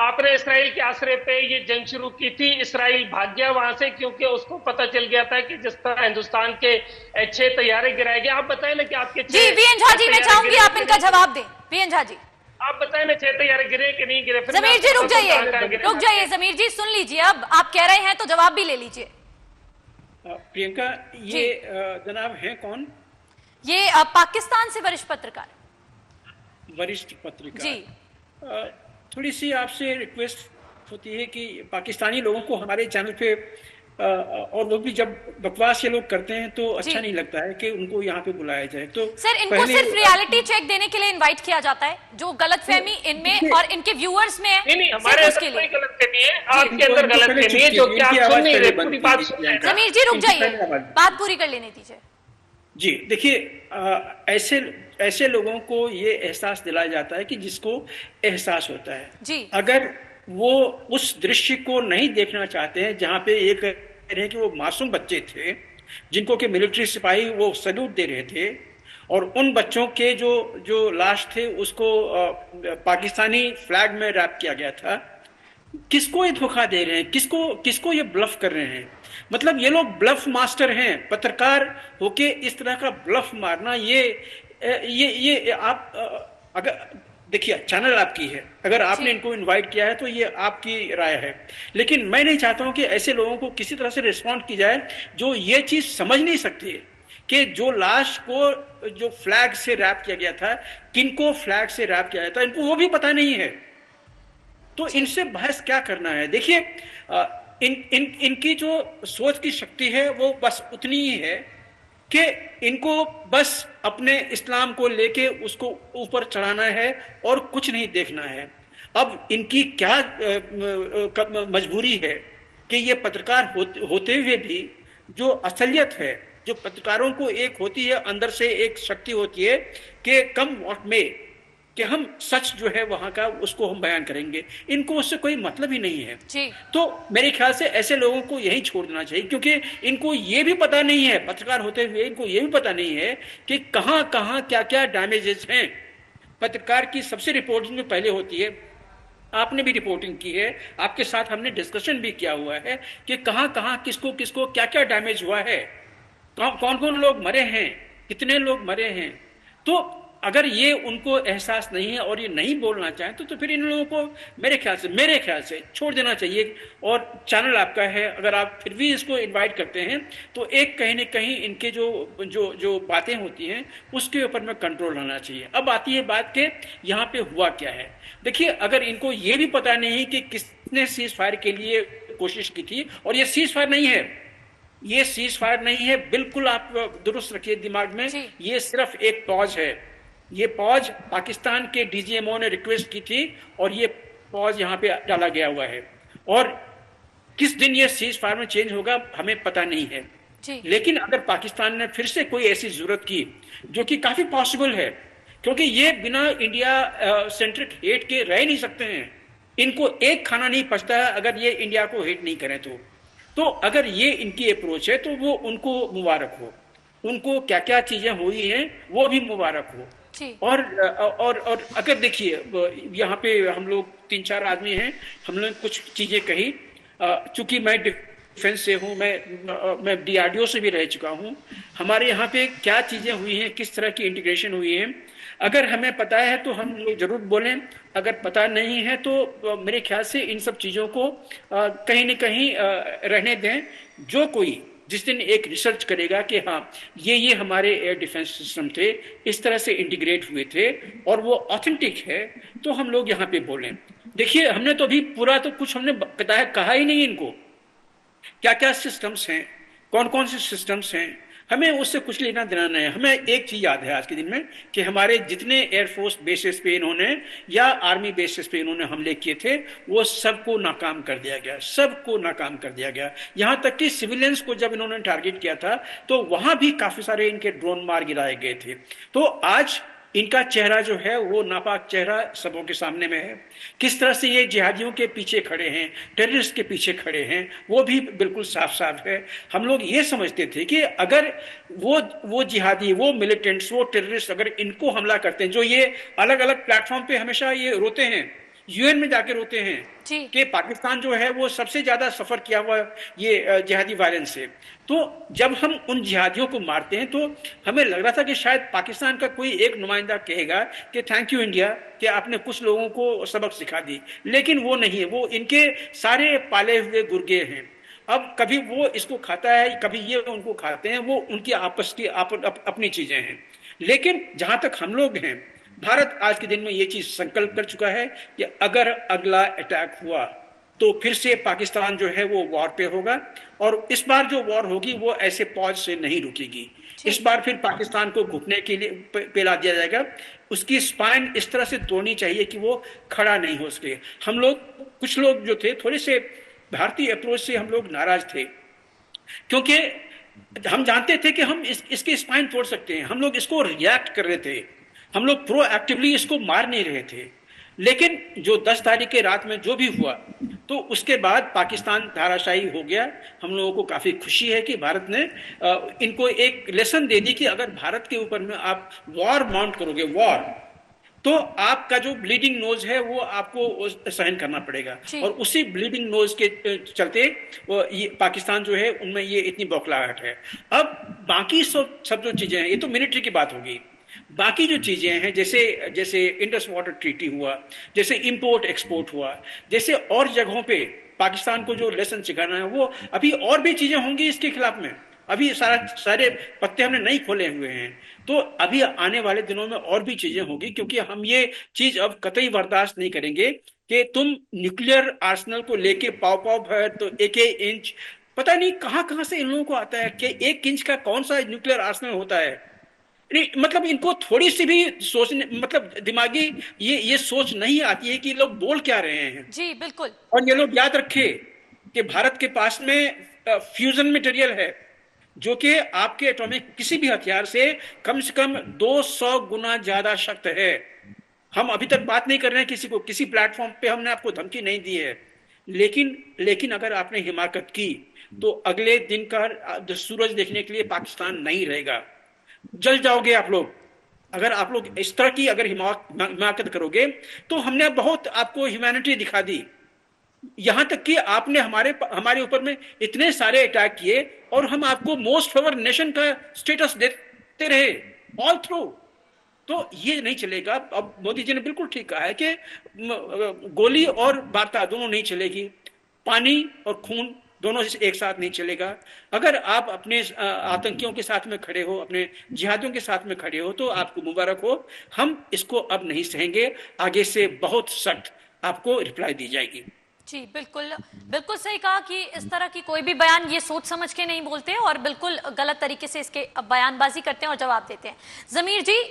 आपने इसराइल के आश्रय पे ये जंग शुरू की थी। इसराइल भाग गया वहां से क्योंकि उसको पता चल गया था कि जिस तरह हिंदुस्तान के 6 तैयारे गिराए गए। आप बताएं ना कि आपके जी वीएन झा जी, मैं चाहूंगी आप इनका जवाब दें। वीएन झा जी, आप बताएं ना 6 तैयारे गिरे कि नहीं गिरे? जमीर जी रुक जाइए जमीर जी, सुन लीजिए, अब आप कह रहे हैं तो जवाब भी ले लीजिए। प्रियंका, ये जनाब हैं कौन? ये पाकिस्तान से वरिष्ठ पत्रकार। वरिष्ठ पत्रकार जी। थोड़ी सी आपसे रिक्वेस्ट होती है कि पाकिस्तानी लोगों को हमारे चैनल पे और लोग भी जब बकवास ये लोग करते हैं तो अच्छा नहीं लगता है कि उनको यहाँ पे बुलाया जाए। तो सर, इनको सिर्फ रियलिटी चेक देने के लिए इनवाइट किया जाता है, जो गलतफहमी इनमें और इनके व्यूअर्स में है। नहीं, हमारे अंदर कोई गलतफहमी है, आपके अंदर गलतफहमी है जो कि आप सुन नहीं रहे, पूरी बात सुन रहे हैं। जमीर जी रुक जाइए, बात पूरी कर लेने दीजिए। जी देखिए, ऐसे लोगों को ये एहसास दिलाया जाता है कि जिसको एहसास होता है। जी। अगर वो उस दृश्य को नहीं देखना चाहते हैं जहां पे ये कह रहे हैं कि वो मासूम बच्चे थे जिनको कि मिलिट्री सिपाही वो सल्यूट दे रहे थे, और उन बच्चों के जो लाश थे उसको पाकिस्तानी फ्लैग में रैप किया गया था। किसको ये धोखा दे रहे हैं? किसको ये ब्लफ कर रहे हैं? मतलब ये लोग ब्लफ मास्टर हैं। पत्रकार होके इस तरह का ब्लफ मारना, ये आप अगर देखिए, चैनल आपकी है, अगर आपने इनको इनवाइट किया है तो ये आपकी राय है, लेकिन मैं नहीं चाहता हूं कि ऐसे लोगों को किसी तरह से रिस्पॉन्ड की जाए जो ये चीज समझ नहीं सकती है कि जो लाश को जो फ्लैग से रैप किया गया था, किनको फ्लैग से रैप किया गया था, इनको वो भी पता नहीं है। तो इनसे बहस क्या करना है? देखिए, इनकी जो सोच की शक्ति है वो बस उतनी ही है कि इनको बस अपने इस्लाम को लेके उसको ऊपर चढ़ाना है और कुछ नहीं देखना है। अब इनकी क्या मजबूरी है कि ये पत्रकार होते हुए भी जो असलियत है, जो पत्रकारों को एक होती है, अंदर से एक शक्ति होती है कि कम वॉट में कि हम सच जो है वहां का उसको हम बयान करेंगे, इनको उससे कोई मतलब ही नहीं है जी। तो मेरे ख्याल से ऐसे लोगों को यही छोड़ देना चाहिए, क्योंकि इनको ये भी पता नहीं है, पत्रकार होते हुए इनको ये भी पता नहीं है कि कहां कहां क्या क्या डैमेजेस हैं। पत्रकार की सबसे रिपोर्टिंग में पहले होती है, आपने भी रिपोर्टिंग की है, आपके साथ हमने डिस्कशन भी किया हुआ है कि कहां कहां किसको किसको क्या क्या डैमेज हुआ है, कौन कौन लोग मरे हैं, कितने लोग मरे हैं। तो अगर ये उनको एहसास नहीं है और ये नहीं बोलना चाहें तो फिर इन लोगों को मेरे ख्याल से छोड़ देना चाहिए। और चैनल आपका है, अगर आप फिर भी इसको इनवाइट करते हैं तो एक कहीं न कहीं इनके जो बातें होती हैं उसके ऊपर में कंट्रोल रहना चाहिए। अब आती है बात के यहाँ पे हुआ क्या है। देखिए, अगर इनको ये भी पता नहीं कि किसने सीज फायर के लिए कोशिश की थी, और ये सीज फायर नहीं है, ये सीज फायर नहीं है, बिल्कुल आप दुरुस्त रखिए दिमाग में, ये सिर्फ एक पॉज है। ये पॉज पाकिस्तान के डीजीएमओ ने रिक्वेस्ट की थी और ये पॉज यहाँ पे डाला गया हुआ है, और किस दिन ये सीज फायर में चेंज होगा हमें पता नहीं है। लेकिन अगर पाकिस्तान ने फिर से कोई ऐसी जरूरत की, जो कि काफी पॉसिबल है, क्योंकि ये बिना इंडिया सेंट्रिक हेट के रह नहीं सकते हैं, इनको एक खाना नहीं पचता है अगर ये इंडिया को हेट नहीं करें तो अगर ये इनकी अप्रोच है तो वो उनको मुबारक हो, उनको क्या क्या चीजें हुई हैं वो भी मुबारक हो। और अगर देखिए, यहाँ पे हम लोग 3-4 आदमी हैं, हमने कुछ चीजें कही, चूंकि मैं डिफेंस से हूँ, मैं डीआरडीओ से भी रह चुका हूँ, हमारे यहाँ पे क्या चीजें हुई हैं, किस तरह की इंटीग्रेशन हुई है, अगर हमें पता है तो हम लोग जरूर बोलें, अगर पता नहीं है तो मेरे ख्याल से इन सब चीजों को कहीं न कहीं रहने दें। जो कोई जिस दिन एक रिसर्च करेगा कि हाँ ये हमारे एयर डिफेंस सिस्टम थे, इस तरह से इंटीग्रेट हुए थे और वो ऑथेंटिक है, तो हम लोग यहाँ पे बोलें। देखिए, हमने तो अभी पूरा तो कुछ हमने कहा ही नहीं इनको, क्या क्या सिस्टम्स हैं, कौन कौन से सिस्टम्स हैं, हमें उससे कुछ लेना देना नहीं है। हमें एक चीज याद है आज के दिन में कि हमारे जितने एयरफोर्स बेसिस पे इन्होंने या आर्मी बेसिस पे इन्होंने हमले किए थे वो सबको नाकाम कर दिया गया, सबको नाकाम कर दिया गया। यहां तक कि सिविलियंस को जब इन्होंने टारगेट किया था तो वहां भी काफी सारे इनके ड्रोन मार गिराए गए थे। तो आज इनका चेहरा जो है वो नापाक चेहरा सबों के सामने में है। किस तरह से ये जिहादियों के पीछे खड़े हैं, टेररिस्ट के पीछे खड़े हैं, वो भी बिल्कुल साफ साफ है। हम लोग ये समझते थे कि अगर वो जिहादी, वो मिलिटेंट्स, वो टेररिस्ट अगर इनको हमला करते हैं, जो ये अलग अलग प्लेटफॉर्म पे हमेशा ये रोते हैं, यूएन में जाके रोते हैं कि पाकिस्तान जो है वो सबसे ज्यादा सफर किया हुआ ये जिहादी वायलेंस से, तो जब हम उन जिहादियों को मारते हैं तो हमें लग रहा था कि शायद पाकिस्तान का कोई एक नुमाइंदा कहेगा कि थैंक यू इंडिया कि आपने कुछ लोगों को सबक सिखा दी, लेकिन वो नहीं है। वो इनके सारे पाले हुए गुर्गे हैं। अब कभी वो इसको खाता है, कभी ये उनको खाते हैं, वो उनकी आपस की अपनी चीजें हैं। लेकिन जहां तक हम लोग हैं, भारत आज के दिन में ये चीज संकल्प कर चुका है कि अगर अगला अटैक हुआ तो फिर से पाकिस्तान जो है वो वॉर पे होगा, और इस बार जो वॉर होगी वो ऐसे पॉज से नहीं रुकेगी। इस बार फिर पाकिस्तान को घुटने के लिए पेला दिया जाएगा। उसकी स्पाइन इस तरह से तोड़नी चाहिए कि वो खड़ा नहीं हो सके। हम लोग, कुछ लोग जो थे, थोड़े से भारतीय अप्रोच से हम लोग नाराज थे, क्योंकि हम जानते थे कि हम इसके स्पाइन तोड़ सकते हैं। हम लोग इसको रिएक्ट कर रहे थे, हम लोग प्रोएक्टिवली इसको मार नहीं रहे थे। लेकिन जो 10 तारीख के रात में जो भी हुआ, तो उसके बाद पाकिस्तान धाराशाही हो गया। हम लोगों को काफी खुशी है कि भारत ने इनको एक लेसन दे दी कि अगर भारत के ऊपर में आप वॉर माउंट करोगे, वॉर, तो आपका जो ब्लीडिंग नोज है वो आपको सहन करना पड़ेगा। और उसी ब्लीडिंग नोज के चलते ये पाकिस्तान जो है उनमें ये इतनी बौखलाहट है। अब बाकी सब जो चीजें हैं, ये तो मिलिट्री की बात होगी। बाकी जो चीजें हैं, जैसे इंडस वाटर ट्रीटी हुआ, जैसे इंपोर्ट एक्सपोर्ट हुआ, जैसे और जगहों पे पाकिस्तान को जो लेसन सिखाना है, वो अभी और भी चीजें होंगी इसके खिलाफ में। अभी सारे पत्ते हमने नहीं खोले हुए हैं, तो अभी आने वाले दिनों में और भी चीजें होगी, क्योंकि हम ये चीज अब कतई बर्दाश्त नहीं करेंगे कि तुम न्यूक्लियर आर्सेनल को लेके पाव भर, तो एक इंच, पता नहीं कहां से इन लोगों को आता है कि 1 इंच का कौन सा न्यूक्लियर आर्सेनल होता है। मतलब इनको थोड़ी सी भी सोचने, मतलब दिमागी ये सोच नहीं आती है कि लोग बोल क्या रहे हैं। जी बिल्कुल। और ये लोग याद रखे कि भारत के पास में फ्यूजन मटेरियल है जो कि आपके एटॉमिक किसी भी हथियार से कम 200 गुना ज्यादा शक्त है। हम अभी तक बात नहीं कर रहे हैं किसी प्लेटफॉर्म पे हमने आपको धमकी नहीं दी है, लेकिन अगर आपने हिमाकत की तो अगले दिन का सूरज देखने के लिए पाकिस्तान नहीं रहेगा। जल जाओगे आप लोग। अगर आप लोग इस तरह की अगर हिमाकत करोगे तो हमने बहुत आपको ह्यूमैनिटी दिखा दी। यहां तक कि आपने हमारे ऊपर में इतने सारे अटैक किए और हम आपको मोस्ट फेवर नेशन का स्टेटस देते रहे ऑल थ्रू। तो ये नहीं चलेगा। अब मोदी जी ने बिल्कुल ठीक कहा है कि गोली और वार्ता दोनों नहीं चलेगी, पानी और खून दोनों एक साथ नहीं चलेगा। अगर आप अपने आतंकियों के साथ में खड़े हो, अपने जिहादियों के साथ में खड़े हो, तो आपको मुबारक हो। हम इसको अब नहीं सहेंगे, आगे से बहुत सख्त आपको रिप्लाई दी जाएगी। जी बिल्कुल सही कहा कि इस तरह की कोई भी बयान ये सोच समझ के नहीं बोलते और बिल्कुल गलत तरीके से इसके बयानबाजी करते हैं और जवाब देते हैं। जमीर जी,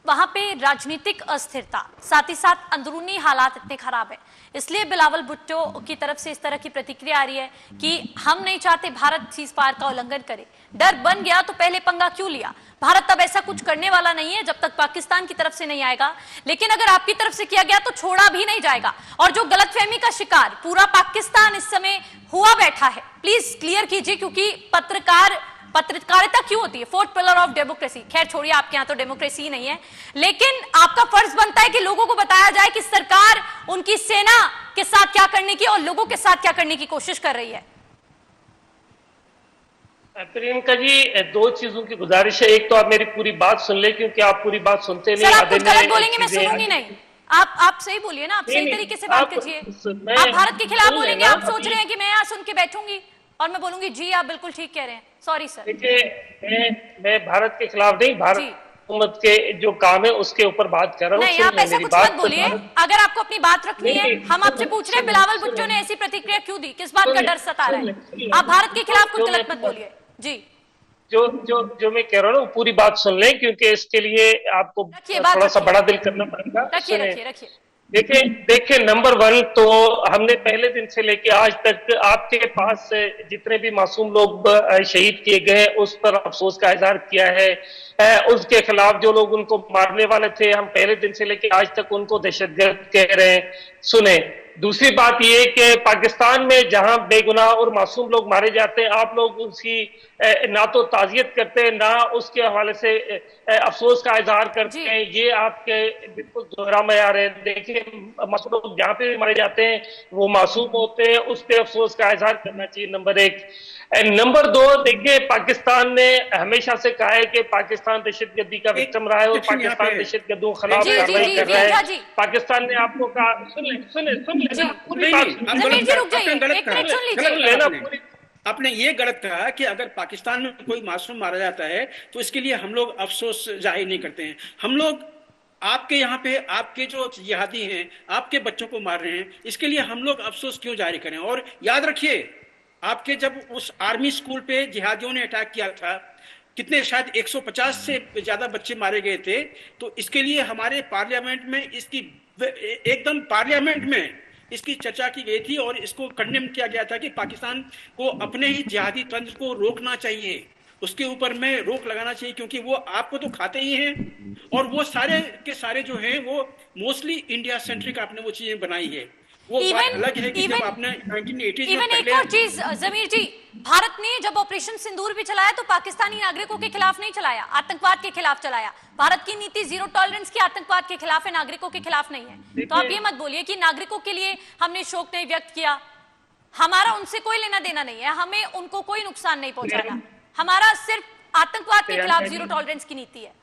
वहां पे राजनीतिक अस्थिरता, साथ ही साथ अंदरूनी हालात इतने खराब है, इसलिए बिलावल भुट्टो की तरफ से इस तरह की प्रतिक्रिया आ रही है कि हम नहीं चाहते भारत सीज फायर का उल्लंघन करे। डर बन गया तो पहले पंगा क्यों लिया? भारत अब ऐसा कुछ करने वाला नहीं है जब तक पाकिस्तान की तरफ से नहीं आएगा, लेकिन अगर आपकी तरफ से किया गया तो छोड़ा भी नहीं जाएगा। और जो गलतफहमी का शिकार पूरा पाकिस्तान इस समय हुआ बैठा है, प्लीज क्लियर कीजिए, क्योंकि पत्रकारिता क्यों होती है? 4th pillar of democracy. खैर छोड़िए, आपके यहां तो डेमोक्रेसी ही नहीं है, लेकिन आपका फर्ज बनता है कि लोगों को बताया जाए कि सरकार उनकी सेना के साथ क्या करने की और लोगों के साथ क्या करने की कोशिश कर रही है। प्रियंका जी, 2 चीजों की गुजारिश है। एक तो आप मेरी पूरी बात सुन ले, क्योंकि आप पूरी बात सुनते नहीं। आप कुछ गलत बोलेंगे, मैं सुनूंगी नहीं। आप सही बोलिए ना, आप सही तरीके से बात कीजिए। आप भारत के खिलाफ बोलेंगे, आप सोच रहे हैं कि मैं यहाँ सुन के बैठूंगी और मैं बोलूंगी जी आप बिल्कुल ठीक कह रहे हैं। Sorry sir. देखिए, मैं भारत के खिलाफ नहीं, भारत हुकूमत के जो काम है उसके ऊपर बात कर रहा हूँ। नहीं, आप ऐसा कुछ मत बोलिए। अगर आपको अपनी बात रखनी है, हम आपसे पूछ रहे हैं बिलावल भुट्टो ने ऐसी प्रतिक्रिया क्यों दी, किस बात का डर सता रहा है? आप भारत के खिलाफ कुछ गलत मत बोलिए जी। जो मैं कह रहा हूँ ना, पूरी बात सुन लें, क्योंकि इसके लिए आपको थोड़ा सा बड़ा दिल करना पड़ेगा। रखिए। देखिए नंबर वन तो हमने पहले दिन से लेके आज तक आपके पास जितने भी मासूम लोग शहीद किए गए उस पर अफसोस का इजहार किया है। उसके खिलाफ जो लोग उनको मारने वाले थे, हम पहले दिन से लेके आज तक उनको दहशतगर्द कह रहे हैं। सुने, दूसरी बात यह कि पाकिस्तान में जहां बेगुनाह और मासूम लोग मारे जाते हैं, आप लोग उसकी ना तो ताजियत करते हैं, ना उसके हवाले से अफसोस का इजहार करते हैं। ये आपके बिल्कुल दोहरा मयार है। देखिए, मासूम लोग जहां पे भी मारे जाते हैं वो मासूम होते हैं, उस पर अफसोस का इजहार करना चाहिए, नंबर एक। नंबर दो, देखिए पाकिस्तान ने हमेशा से कहा है कि पाकिस्तान दहशतगर्दी का विक्टिम रहा है और पाकिस्तान दहशतगर्दों के खिलाफ कार्रवाई कर रहा है। पाकिस्तान ने आपको कहा, आपने ये गलत कहा कि अगर पाकिस्तान में कोई मासूम मारा जाता है तो इसके लिए हम लोग अफसोस जाहिर नहीं करते हैं। हम लोग आपके यहाँ पे आपके जो जिहादी हैं आपके बच्चों को मार रहे हैं, इसके लिए हम लोग अफसोस क्यों जारी करें। और याद रखिए, आपके जब उस आर्मी स्कूल पे जिहादियों ने अटैक किया था, कितने शायद 150 से ज्यादा बच्चे मारे गए थे। तो इसके लिए हमारे पार्लियामेंट में इसकी एकदम पार्लियामेंट में इसकी चर्चा की गई थी और इसको कंडेम किया गया था कि पाकिस्तान को अपने ही जिहादी तंत्र को रोकना चाहिए, उसके ऊपर में रोक लगाना चाहिए, क्योंकि वो आपको तो खाते ही हैं और वो सारे के सारे जो हैं वो मोस्टली इंडिया सेंट्रिक आपने वो चीजें बनाई है। वो बात अलग है कि जब आपने 1980s में एक और चीज जमीर जी, भारत ने जब ऑपरेशन सिंदूर भी चलाया तो पाकिस्तानी नागरिकों के खिलाफ नहीं चलाया, आतंकवाद के खिलाफ चलाया। भारत की नीति जीरो टॉलरेंस की आतंकवाद के खिलाफ है, नागरिकों के खिलाफ नहीं है। तो आप ये मत बोलिए कि नागरिकों के लिए हमने शोक नहीं व्यक्त किया। हमारा उनसे कोई लेना देना नहीं है, हमें उनको कोई नुकसान नहीं पहुंचाना। हमारा सिर्फ आतंकवाद के खिलाफ जीरो टॉलरेंस की नीति है।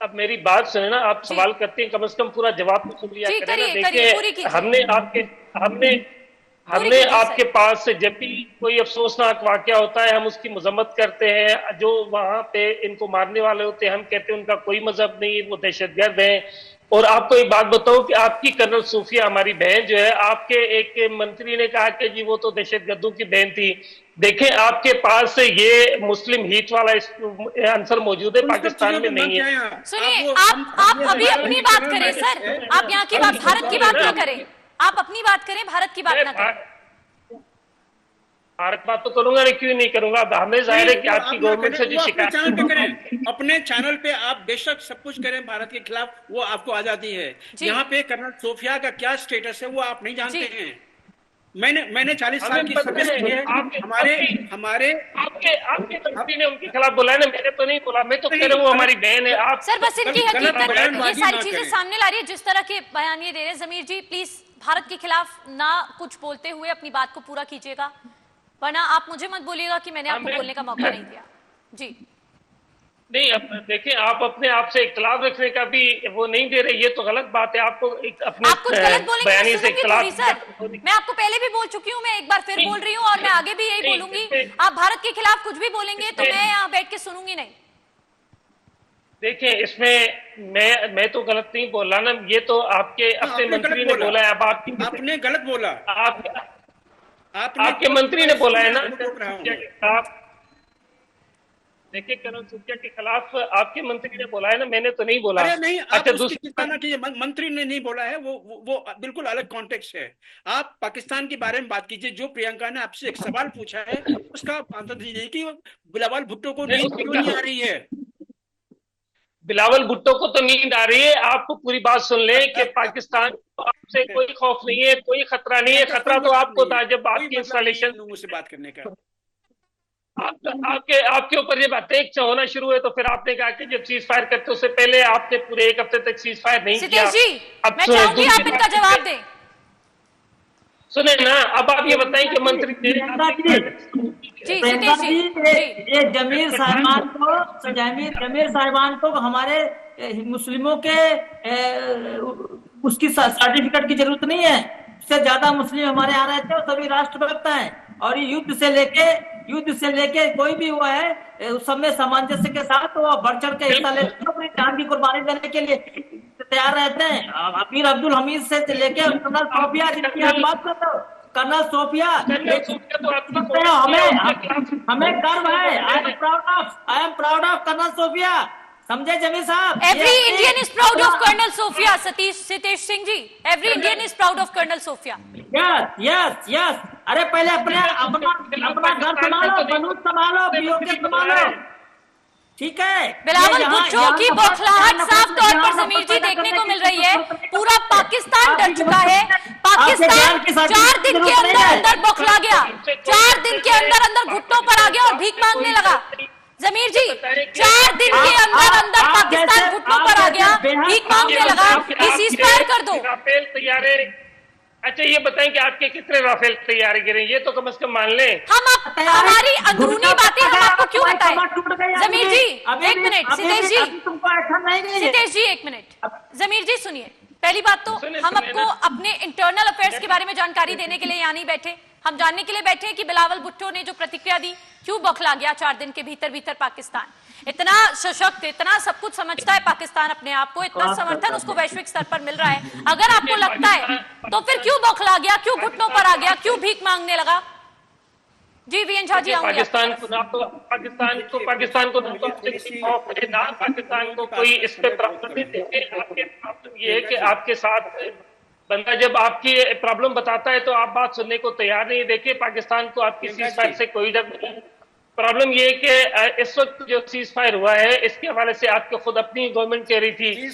अब मेरी बात सुने ना, आप सवाल करते हैं, कम से कम पूरा जवाब तो सुन लिया करें ना। देखिए, हमने आपके पास से जब भी कोई अफसोसनाक वाकया होता है हम उसकी मजम्मत करते हैं। जो वहां पे इनको मारने वाले होते हैं हम कहते हैं उनका कोई मजहब नहीं, वो दहशतगर्द हैं। और आपको एक बात बताऊं कि आपकी कर्नल सूफिया हमारी बहन जो है, आपके एक मंत्री ने कहा कि जी वो तो दहशतगर्दों की बहन थी। देखें, आपके पास ये मुस्लिम हीट वाला आंसर मौजूद है, पाकिस्तान में नहीं है। सुनिए, आप अभी अपनी बात करें सर, आप यहाँ की बात, भारत की बात ना करें। आप अपनी बात करें, भारत की बात ना करें। भारत बात तो करूंगा नहीं, क्यों नहीं करूंगा। हमें जाहिर है कि आपकी गवर्नमेंट से जो शिकायत करें, अपने चैनल पे आप बेशक सब कुछ करें भारत के खिलाफ, वो आपको आजादी है। यहाँ पे कर्नल सोफिया का क्या स्टेटस है वो आप नहीं जानते हैं। मैंने 40 साल की सर्विस की है। हमारे आपके मंत्री ने उनके खिलाफ बोला है ना, मैंने तो नहीं बोला। मैं तो कह रहा हूँ हमारी बहन है। आप सर बस इनकी हकीकत ये सारी चीजें सामने ला रही है, जिस तरह के बयान ये दे रहे हैं। जमीर जी प्लीज भारत के खिलाफ ना कुछ बोलते हुए अपनी बात को पूरा कीजिएगा, वरना आप मुझे मत बोलिएगा कि मैंने आपको बोलने का मौका नहीं दिया। जी नहीं, अब देखिए, आप अपने आप से इख्तिलाफ रखने का भी वो नहीं दे रहे, ये तो गलत बात है। आपको अपने आप कुछ गलत बोलेंगे से इख्तिलाफ। सर मैं आपको पहले भी बोल चुकी हूँ, मैं एक बार फिर बोल रही हूँ और मैं आगे भी यही बोलूंगी। आप भारत के खिलाफ कुछ भी बोलेंगे तो मैं यहाँ बैठ के सुनूंगी नहीं। देखिए, इसमें मैं तो गलत नहीं बोल रहा ना, ये तो आपके अपने मंत्री ने बोला है। अब आपने गलत बोला, आपके मंत्री ने बोला है ना। आप देखिए, कर्नल सूफिया के खिलाफ आपके मंत्री ने बोला है ना, मैंने तो नहीं बोला। अरे नहीं, अच्छा, दूसरी मंत्री ने नहीं बोला है, वो बिल्कुल अलग कॉन्टेक्स्ट है। आप पाकिस्तान के बारे में बात कीजिए। जो प्रियंका ने आपसे एक सवाल पूछा है उसका आंसर दीजिए कि बिलावल भुट्टो को नींद क्यों नहीं आ रही है। बिलावल भुट्टो को तो नींद आ रही है। आपको पूरी बात सुन ले कि पाकिस्तान आपसे कोई खौफ नहीं है, कोई खतरा नहीं है। खतरा तो आपको था जब आपकी इंस्टॉलेशन मुझसे बात करने का आपके ऊपर जब अटैक होना शुरू हुए तो फिर आपने कहा कि जब सीज फायर करते उससे पहले आपने पूरे एक हफ्ते तक सीज फायर नहीं किया। अब मैं चाहूंगी आप इनका जवाब दें। सुने ना, अब आप ये बताएं कि मंत्री ये जमीर साहिबान को हमारे मुस्लिमों के उसकी सर्टिफिकेट की जरूरत नहीं है। उससे ज्यादा मुस्लिम हमारे यहाँ रहते हैं, सभी राष्ट्रभक्त हैं और युद्ध से लेके कोई भी हुआ है उस समय सामंजस्य के साथ वो बढ़ चढ़ के हिस्सा लेते हैं, अपनी जान की कुर्बानी देने के लिए तैयार रहते हैं। अमीर अब्दुल हमीद से लेके कर्नल सोफिया जिनकी आप बात करते हो, कर्नल सोफिया, हमें गर्व है। I am proud of colonel Sofia, समझे जमीर साहब? Every Indian is proud of colonel Sofia. Sitesh Singh ji, every Indian is proud of colonel Sofia. Yes yes yes. अरे पहले अपना घर संभालो, बंदूक संभालो, पीओके संभालो, ठीक है? बिलावल भुट्टो की बौखलाहट साफ तौर पर जमीर जी देखने को मिल रही है। पूरा पाकिस्तान डर चुका है। पाकिस्तान 4 दिन के अंदर बौखला गया, 4 दिन के अंदर घुटनों पर आ गया और भीख मांगने लगा। जमीर जी, 4 दिन के अंदर पाकिस्तान घुटनों पर आ गया, भीख मांगने लगा। सीज फायर कर दो। राफेल तैयारे, अच्छा ये बताएं कि आपके कितने राफेल तैयारी करें, ये तो कम से कम मान लें। हमारी अंदरूनी बातें हम आपको क्यों बताएं? जमीर जी 1 मिनट, सितेश जी 1 मिनट। जमीर जी सुनिए, पहली बात तो हम आपको अपने इंटरनल अफेयर्स के बारे में जानकारी देने के लिए यहाँ नहीं बैठे। हम जानने के लिए बैठे हैं कि बिलावल भुट्टो ने जो प्रतिक्रिया दी, क्यों बौखला गया 4 दिन के भीतर पाकिस्तान। इतना सशक्त, इतना सब कुछ समझता है पाकिस्तान अपने आप को, इतना समर्थन उसको वैश्विक स्तर पर मिल रहा है। अगर आपको लगता है तो फिर क्यों बौखला गया, क्यों घुटनों पर आ गया, क्यों भीख मांगने लगा? जी वीएन झा जी, पाकिस्तान को कोई इस पे प्रॉब्लम नहीं देखे। आपके प्रॉब्लम ये है कि आपके साथ बंदा जब आपकी प्रॉब्लम बताता है तो आप बात सुनने को तैयार नहीं। देखिए पाकिस्तान को आपकी सीज फायर से कोई डर नहीं। प्रॉब्लम ये है कि इस वक्त जो सीज फायर हुआ है इसके हवाले से आपको खुद अपनी गवर्नमेंट कह रही थी,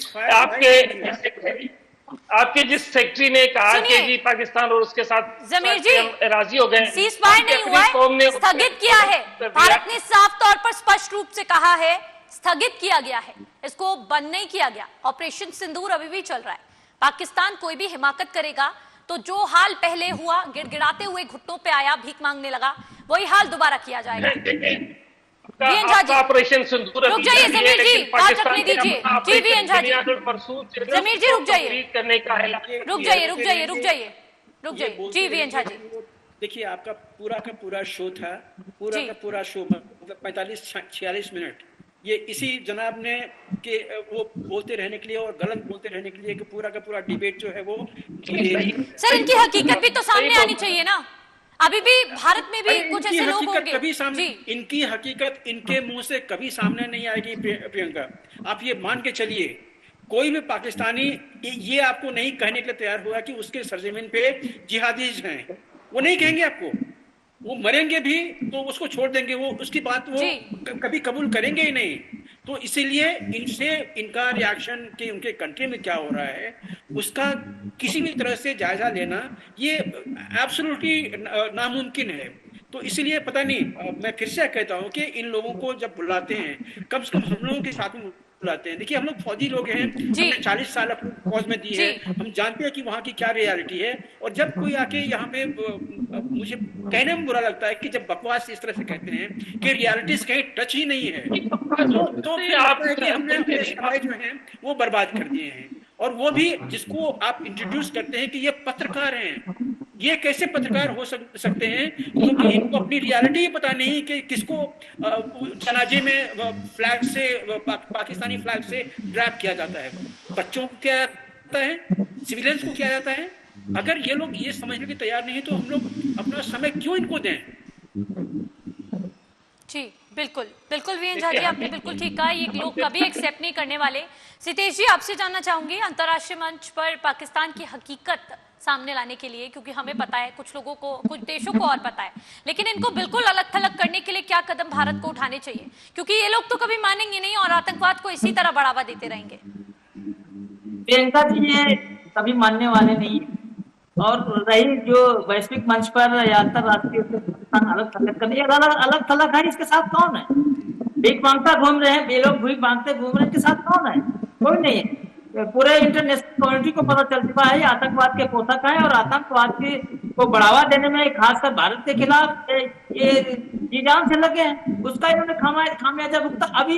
आपके जिस सेक्रेटरी ने कहा कि जी पाकिस्तान और उसके साथ जमीर जी राजी हो गए, सीज फायर नहीं हुआ है, स्थगित किया है। भारत ने साफ तौर पर स्पष्ट रूप से कहा है स्थगित किया गया है, इसको बंद नहीं किया गया। ऑपरेशन सिंदूर अभी भी चल रहा है। पाकिस्तान कोई भी हिमाकत करेगा तो जो हाल पहले हुआ, गिड़गिड़ाते हुए घुटनों पे आया, भीख मांगने लगा, वही हाल दोबारा किया जाएगा। ऑपरेशन सिंदूर रुक जाइए जमीर जी, बात रखने दीजिए। जी वीएन झा जी, जमीर जी रुक जाइए, रुक जाइए। जी वीएन झा जी, देखिए आपका पूरा का पूरा शो था, पूरा शो मतलब 45-46 मिनट ये इसी जनाब ने के वो बोलते रहने के लिए और गलत बोलते रहने के लिए कि पूरा का पूरा डिबेट जो है वो सर इनकी हकीकत भी तो सामने आनी चाहिए ना। अभी भी भारत में भी कुछ ऐसे लोग होंगे। कभी सामने इनकी हकीकत इनके मुंह से कभी सामने नहीं आएगी प्रियंका, आप ये मान के चलिए। कोई भी पाकिस्तानी ये आपको नहीं कहने के लिए तैयार हुआ कि उसके सरजमीन पे जिहादीज हैं, वो नहीं कहेंगे आपको। वो मरेंगे भी तो उसको छोड़ देंगे, वो उसकी बात वो कभी कबूल करेंगे ही नहीं। तो इसीलिए इनसे इनका रिएक्शन कि उनके कंट्री में क्या हो रहा है उसका किसी भी तरह से जायजा लेना ये एब्सोल्युटली नामुमकिन है। तो इसीलिए पता नहीं, मैं फिर से कहता हूँ कि इन लोगों को जब बुलाते हैं कम से कम हम लोगों के साथ में बुलाते हैं। देखिए हम लोग फौजी लोग हैं, हमने 40 साल अपनी फौज में दी है, हम जानते हैं कि वहाँ की क्या रियलिटी है। और जब कोई आके यहाँ पे मुझे कहने में बुरा लगता है कि जब बकवास इस तरह से कहते हैं कि रियलिटीज कहीं टच ही नहीं है, तो फिर आपको कि हमने अपने सिपाही जो हैं वो बर्बाद कर दिए हैं। और वो भी जिसको आप इंट्रोड्यूस करते हैं कि ये पत्रकार हैं, ये कैसे पत्रकार हो सकते हैं क्योंकि इनको अपनी रियलिटी ही पता नहीं कि किसको जनाजे में फ्लैग से पाकिस्तानी फ्लैग से ड्रैप किया जाता है, बच्चों को किया जाता है, सिविलियंस को किया जाता है। अगर ये लोग ये समझने के तैयार नहीं तो हम लोग अपना समय क्यों इनको दें? जी बिल्कुल वीएन झा जी, आपने बिल्कुल ठीक कहा, ये लोग कभी एक्सेप्ट नहीं करने वाले। सितेश जी आपसे जानना चाहूंगी अंतर्राष्ट्रीय मंच पर पाकिस्तान की हकीकत सामने लाने के लिए, क्योंकि हमें पता है कुछ लोगों को, कुछ देशों को और पता है, लेकिन इनको बिल्कुल अलग थलग करने के लिए क्या कदम भारत को उठाने चाहिए? क्योंकि ये लोग तो कभी मानेंगे नहीं और आतंकवाद को इसी तरह बढ़ावा देते रहेंगे। प्रियंका जी ये कभी मानने वाले नहीं, और रही जो वैश्विक मंच पर या अंतरराष्ट्रीय अलग थलग करनी, अलग थलग है, इसके साथ कौन है? भीख मांगता घूम रहे हैं, ये लोग भीख मांगते घूम रहे हैं, इसके साथ कौन है? कोई नहीं है। पूरे इंटरनेशनल कम्युनिटी को पता चल चुका है आतंकवाद के पोषक है, और आतंकवाद को बढ़ावा देने में खासकर भारत के खिलाफ ये जी जान से लगे हैं। उसका इन्होंने खामियाजा भुगता। अभी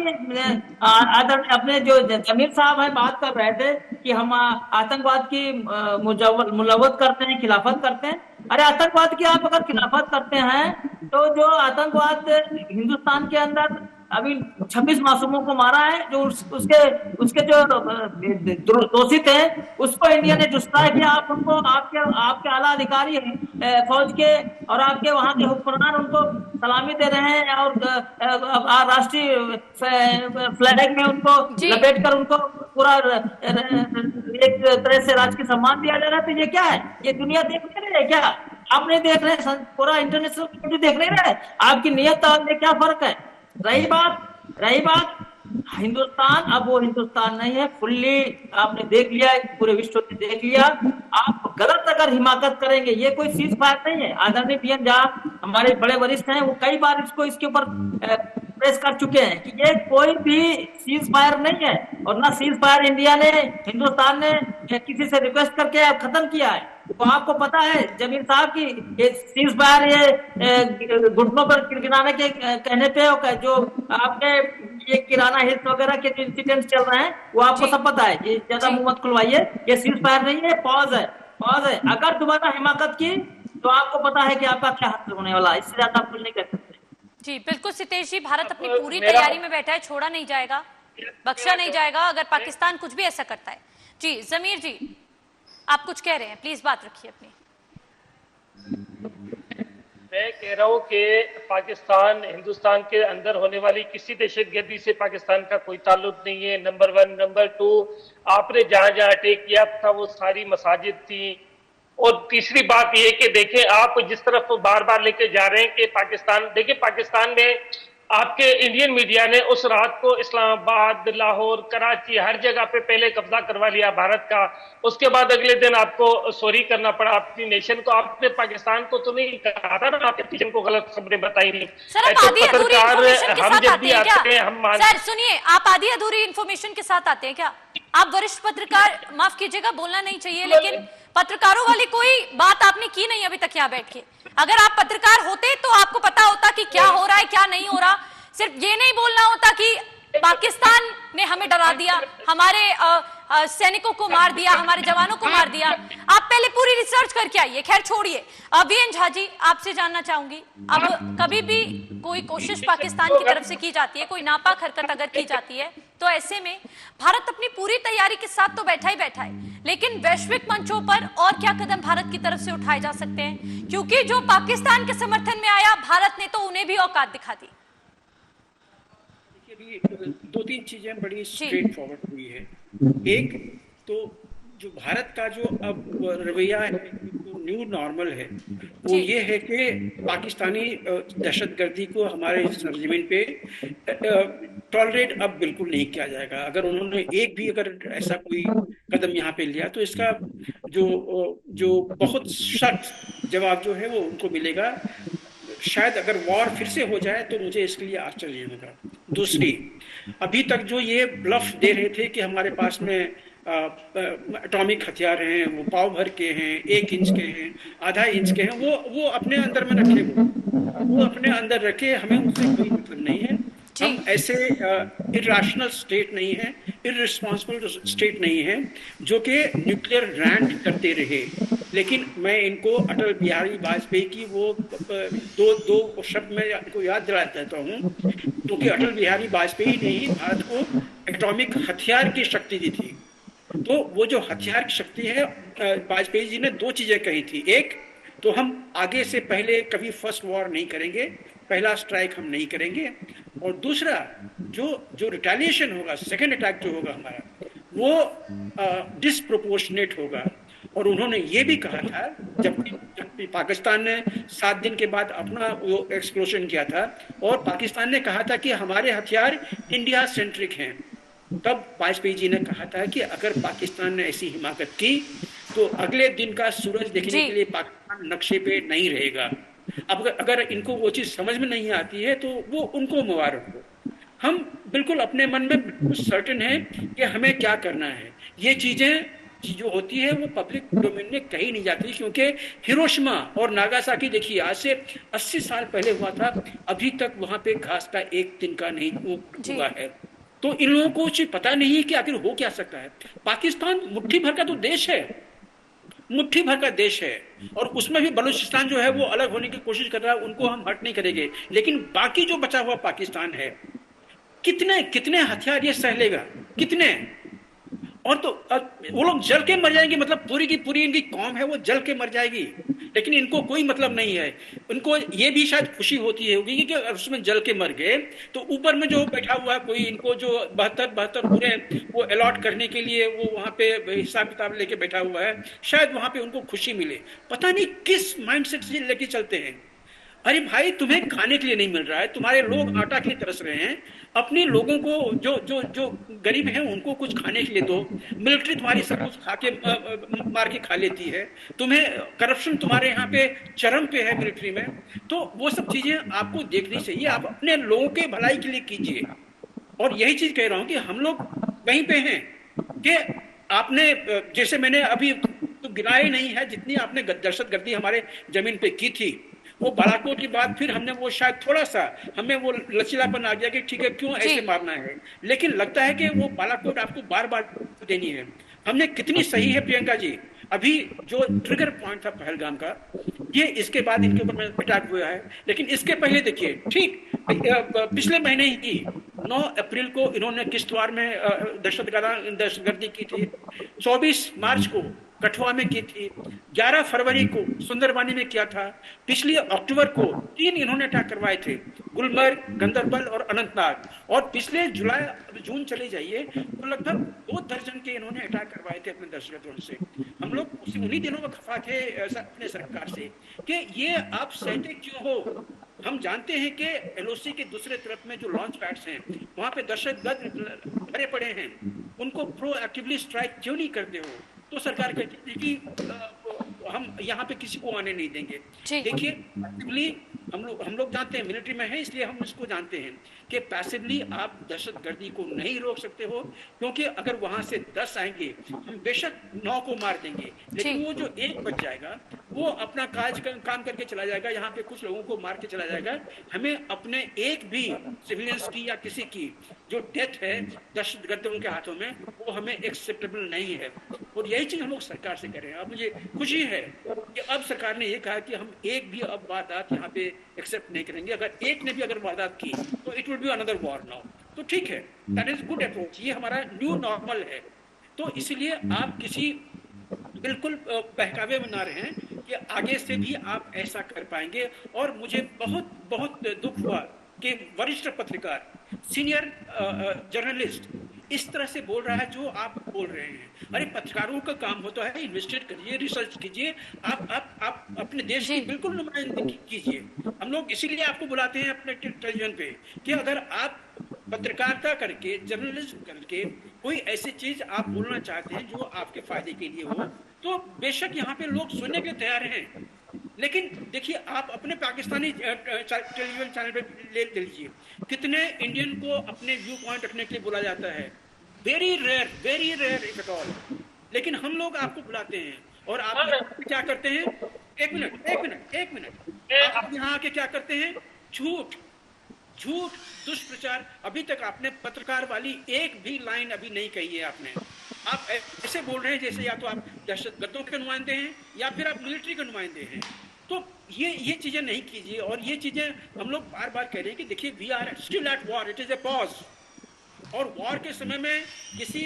अपने जो जमीर साहब है बात कर रहे थे कि हम आतंकवाद की मुलव्वत करते हैं, खिलाफत करते हैं। अरे आतंकवाद की आप अगर खिलाफत करते हैं तो जो आतंकवाद हिंदुस्तान के अंदर अभी 26 मासूमों को मारा है, जो उसके जो दोषी थे उसको इंडिया ने जुस्ताया किया। आप उनको, आपके आला अधिकारी हैं फौज के और आपके वहां के हुक्मरान उनको सलामी दे रहे हैं और राष्ट्रीय फ्लैग में उनको लपेट कर उनको पूरा एक तरह से राजकीय सम्मान दिया जा रहा है। तो ये क्या है? ये दुनिया देख नहीं रही है क्या? आप नहीं देख रहे हैं? पूरा इंटरनेशनल कम्युनिटी देख नहीं रहा है? आपकी नियत में क्या फर्क है? रही बात हिंदुस्तान, अब वो हिंदुस्तान नहीं है। फुल्ली आपने देख लिया, पूरे विश्व ने देख लिया। आप गलत अगर हिमाकत करेंगे, ये कोई सीज फायर नहीं है। आदरणीय पीएम जहाँ हमारे बड़े वरिष्ठ हैं, वो कई बार इसके ऊपर प्रेस कर चुके हैं कि ये कोई भी सीज फायर नहीं है और ना सीज फायर इंडिया ने, हिंदुस्तान ने किसी से रिक्वेस्ट करके खत्म किया है। तो आपको पता है जमीर साहब की ये सीज फायर, ये घुटनों पर किरकिराने के कहने पे जो आपने ये किराना हिल्स वगैरह के जो इंसिडेंट चल रहे हैं वो आपको सब पता है। ये ज्यादा मुंह मत खुलवाइए, ये सीज फायर नहीं है, पॉज है। अगर दोबारा हिमाकत की तो आपको पता है कि आपका क्या हाथ होने वाला है। इससे ज्यादा आप कुछ नहीं कर सकते। जी बिल्कुल सितेश जी, भारत अपनी पूरी तैयारी में बैठा है, छोड़ा नहीं जाएगा, बख्शा नहीं जाएगा अगर पाकिस्तान कुछ भी ऐसा करता है। जी जमीर जी, आप कुछ कह रहे हैं, प्लीज बात रखिए अपनी। मैं कह रहा हूं कि पाकिस्तान, हिंदुस्तान के अंदर होने वाली किसी दहशतगर्दी से पाकिस्तान का कोई ताल्लुक नहीं है, नंबर 1। नंबर 2, आपने जहां जहां अटैक किया था वो सारी मसाजिद थी। और तीसरी बात ये कि देखें, आप जिस तरफ बार बार लेके जा रहे हैं कि पाकिस्तान, देखिए पाकिस्तान में आपके इंडियन मीडिया ने उस रात को इस्लामाबाद, लाहौर, कराची, हर जगह पे पहले कब्जा करवा लिया भारत का। उसके बाद अगले दिन आपको सॉरी करना पड़ा अपनी नेशन को। आपने पाकिस्तान को तो नहीं कहा था ना, आपके नेशन को गलत खबरें बताई नहीं। सर आप आधी अधूरी इन्फॉर्मेशन के साथ आते हैं क्या? सर सुनिए, आप आधी अधूरी इन्फॉर्मेशन के साथ आते हैं क्या? आप वरिष्ठ पत्रकार, माफ कीजिएगा बोलना नहीं चाहिए, लेकिन पत्रकारों वाली कोई बात आपने की नहीं अभी तक यहाँ बैठ के। अगर आप पत्रकार होते तो आपको पता होता कि क्या हो रहा है क्या नहीं हो रहा। सिर्फ ये नहीं बोलना होता कि पाकिस्तान ने हमें डरा दिया, हमारे सैनिकों को मार दिया, हमारे जवानों को मार दिया। आप पहले पूरी रिसर्च करके आइए। खैर छोड़िए। वीएन झा जी, आपसे जानना चाहूंगी, अब कभी भी कोई कोशिश पाकिस्तान की तरफ से की जाती है, कोई नापाक हरकत अगर की जाती है, तो ऐसे में भारत अपनी पूरी तैयारी के साथ तो बैठा ही बैठा है, लेकिन वैश्विक मंचों पर और क्या कदम भारत की तरफ से उठाए जा सकते हैं? क्योंकि जो पाकिस्तान के समर्थन में आया, भारत ने तो उन्हें भी औकात दिखा दी। दो तीन चीजें बड़ी स्ट्रेट फॉरवर्ड हुई है। एक तो जो भारत का जो अब रवैया है, न्यू नॉर्मल है, वो ये है कि पाकिस्तानी दहशतगर्दी को हमारे सरजमीन पे टॉलरेट अब बिल्कुल नहीं किया जाएगा। अगर उन्होंने एक भी अगर ऐसा कोई कदम यहाँ पे लिया तो इसका जो बहुत सख्त जवाब जो है वो उनको मिलेगा। शायद अगर वॉर फिर से हो जाए तो मुझे इसके लिए आश्चर्य होगा। दूसरी, अभी तक जो ये ब्लफ दे रहे थे कि हमारे पास में एटॉमिक हथियार हैं, वो पाव भर के हैं, 1 इंच के हैं, आधा इंच के हैं, वो अपने अंदर में रखे, वो अपने अंदर रखे, हमें उससे कोई मतलब नहीं है। हम ऐसे इरेशनल स्टेट नहीं है, इररिस्पॉन्सिबल स्टेट नहीं है जो कि न्यूक्लियर रैंट करते रहे। लेकिन मैं इनको अटल बिहारी वाजपेयी की वो दो शब्द में इनको याद दिला देता हूँ, क्योंकि अटल बिहारी वाजपेयी ने ही भारत को एटॉमिक हथियार की शक्ति दी थी। तो वो जो हथियार की शक्ति है, वाजपेयी जी ने 2 चीजें कही थी। एक तो हम आगे से पहले कभी फर्स्ट वॉर नहीं करेंगे, पहला स्ट्राइक हम नहीं करेंगे, और दूसरा जो रिटेलिएशन होगा, सेकंड अटैक जो होगा हमारा, वो डिसप्रोपोर्शनेट होगा। और उन्होंने ये भी कहा था, जब पाकिस्तान ने 7 दिन के बाद अपना वो एक्सप्लोजन किया था और पाकिस्तान ने कहा था कि हमारे हथियार इंडिया सेंट्रिक हैं, तब वाजपेयी जी ने कहा था कि अगर पाकिस्तान ने ऐसी हिमाकत की तो अगले दिन का सूरज देखने के लिए पाकिस्तान नक्शे पे नहीं रहेगा। अब अगर इनको वो चीज समझ में नहीं आती है तो वो उनको मुबारक हो। हम बिल्कुल अपने मन में बिल्कुल सर्टेन है कि हमें क्या करना है। ये चीजें जो होती है वो पब्लिक डोमेन में कही नहीं जाती, क्योंकि हिरोशिमा और नागासाकी देखिए आज से 80 साल पहले हुआ था, अभी तक वहां पे घास का एक तिनका नहीं हुआ है। तो इन लोगों को कुछ पता नहीं है कि आखिर हो क्या सकता है। पाकिस्तान मुट्ठी भर का तो देश है, मुट्ठी भर का देश है, और उसमें भी बलूचिस्तान जो है वो अलग होने की कोशिश कर रहा है, उनको हम हर्ट नहीं करेंगे। लेकिन बाकी जो बचा हुआ पाकिस्तान है कितने कितने हथियार ये सह लेगा, कितने? और तो वो लोग जल के मर जाएंगे, मतलब पूरी की पूरी इनकी कौम है वो जल के मर जाएगी, लेकिन इनको कोई मतलब नहीं है। उनको ये भी शायद खुशी होती होगी कि अगर उसमें जल के मर गए तो ऊपर में जो बैठा हुआ है कोई, इनको जो 72 पूरे वो अलॉट करने के लिए वो वहां पे हिसाब किताब लेके बैठा हुआ है, शायद वहां पे उनको खुशी मिले। पता नहीं किस माइंडसेट से लेके चलते हैं। अरे भाई, तुम्हें खाने के लिए नहीं मिल रहा है, तुम्हारे लोग आटा के लिए तरस रहे हैं, अपने लोगों को जो जो जो गरीब हैं उनको कुछ खाने के लिए दो। मिलिट्री तुम्हारी सब कुछ खा के मार के खा लेती है, तुम्हें करप्शन तुम्हारे यहाँ पे चरम पे है मिलिट्री में। तो वो सब चीजें आपको देखनी चाहिए, आप अपने लोगों के भलाई के लिए कीजिए। और यही चीज कह रहा हूं कि हम लोग वहीं पे हैं कि आपने, जैसे मैंने अभी तो गिनाया ही नहीं है जितनी आपने दहशतगर्दी हमारे जमीन पे की थी। वो बालाकोट की बात, फिर हमने वो शायद थोड़ा सा हमें वो लचीलापन आ गया कि ठीक है क्यों ऐसे मारना है, लेकिन लगता है कि वो बालाकोट आपको बार बार देनी है। हमने कितनी सही है प्रियंका जी, अभी जो ट्रिगर पॉइंट था पहलगाम का, ये इसके बाद इनके ऊपर अटैक हुआ है, लेकिन इसके पहले देखिए ठीक पिछले महीने ही 9 अप्रैल को इन्होंने किश्तवाड़ में दहशतगर्दी की थी, 24 मार्च को कठुआ में की थी, 11 फरवरी को सुंदरबानी में किया था, पिछले अक्टूबर को 3 इन्होंने अटैक करवाए थे, गुलमर्ग, गंदरबल और अनंतनाग, और पिछले जून चले जाइए तो लगभग 2 दर्जन के इन्होंने अटैक करवाए थे अपने दहशतगर्दों से। हम लोग उन्हीं दिनों में खफा थे अपने सरकार से कि ये आप सहते क्यों हो। हम जानते हैं कि एलओसी के दूसरे तरफ में जो लॉन्च पैड्स हैं वहां पे दहशतगर्द भरे पड़े हैं, उनको प्रोएक्टिवली स्ट्राइक क्यों नहीं करते हो? तो सरकार कहती है कि हम यहाँ पे किसी को आने नहीं देंगे। देखिए पैसिवली हम लोग जानते हैं, मिलिट्री में है इसलिए हम इसको जानते हैं कि पैसिवली आप दहशतगर्दी को नहीं रोक सकते हो, क्योंकि अगर वहां से 10 आएंगे हम बेशक 9 को मार देंगे, लेकिन वो जो एक बच जाएगा वो अपना काम करके चला जाएगा, यहाँ पे कुछ लोगों को मार के चला जाएगा। हमें अपने एक भी सिविलियंस की या किसी की जो डेथ है दहशतगर्दों के हाथों में, वो हमें एक्सेप्टेबल नहीं है। और यही चीज हम लोग सरकार से कर रहे हैं। अब मुझे खुशी है कि अब सरकार ने ये कहा कि हम एक भी अब वारदात यहाँ पे एक्सेप्ट नहीं करेंगे, अगर एक ने भी अगर वारदात की तो it will be another war now. तो ठीक है, दैट इज गुड अप्रोच, ये हमारा न्यू नॉर्मल है। तो इसलिए आप किसी बिल्कुल बहकावे में ना रहें कि आगे से भी आप ऐसा कर पाएंगे। और मुझे बहुत बहुत दुख हुआ कि वरिष्ठ पत्रकार, सीनियर जर्नलिस्ट इस तरह से बोल रहा है जो आप बोल रहे हैं। अरे पत्रकारों का काम होता है इन्वेस्टिगेट करिए, रिसर्च कीजिए, आप अपने देश की बिल्कुल नुमाइंदगी कीजिए। हम लोग इसीलिए आपको बुलाते हैं अपने टेलीविजन पे कि अगर आप पत्रकारिता करके, जर्नलिज्म करके कोई ऐसी चीज आप बोलना चाहते हैं जो आपके फायदे के लिए हो, तो बेशक यहाँ पे लोग सुनने के तैयार हैं। लेकिन देखिए, आप अपने पाकिस्तानी टेलीविजन चैनल पे ले लीजिए, कितने इंडियन को अपने व्यू पॉइंट रखने के लिए बोला जाता है, very rare if at all. लेकिन हम लोग आपको बुलाते हैं और आप क्या करते हैं? एक मिनट आप यहाँ आके क्या करते हैं? झूठ, दुष्प्रचार। अभी तक आपने पत्रकार वाली एक भी लाइन अभी नहीं कही है आपने। आप ऐसे बोल रहे हैं जैसे या तो आप दहशतगर्दों के नुमाइंदे हैं या फिर आप मिलिट्री के नुमाइंदे हैं। तो ये चीजें नहीं कीजिए। और ये चीजें हम लोग बार बार कह रहे हैं कि देखिए, we are still at war, it is a pause. और वॉर के समय में किसी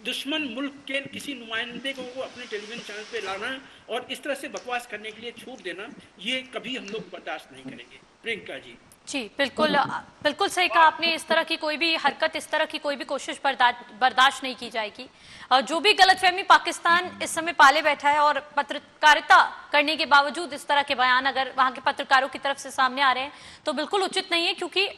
दुश्मन मुल्क के किसी नुमाइंदे को अपने टेलीविजन चैनल पे लाना और इस तरह से बकवास करने के लिए छूट देना, ये कभी हम लोग बर्दाश्त नहीं करेंगे। प्रियंका जी। जी बिल्कुल सही कहा आपने। इस तरह की कोई भी हरकत, इस तरह की कोई भी कोशिश बर्दाश्त नहीं की जाएगी। जो भी गलतफहमी पाकिस्तान इस समय पाले बैठा है और पत्रकारिता करने के बावजूद इस तरह के बयान अगर वहां के पत्रकारों की तरफ से सामने आ रहे हैं तो बिल्कुल उचित नहीं है, क्योंकि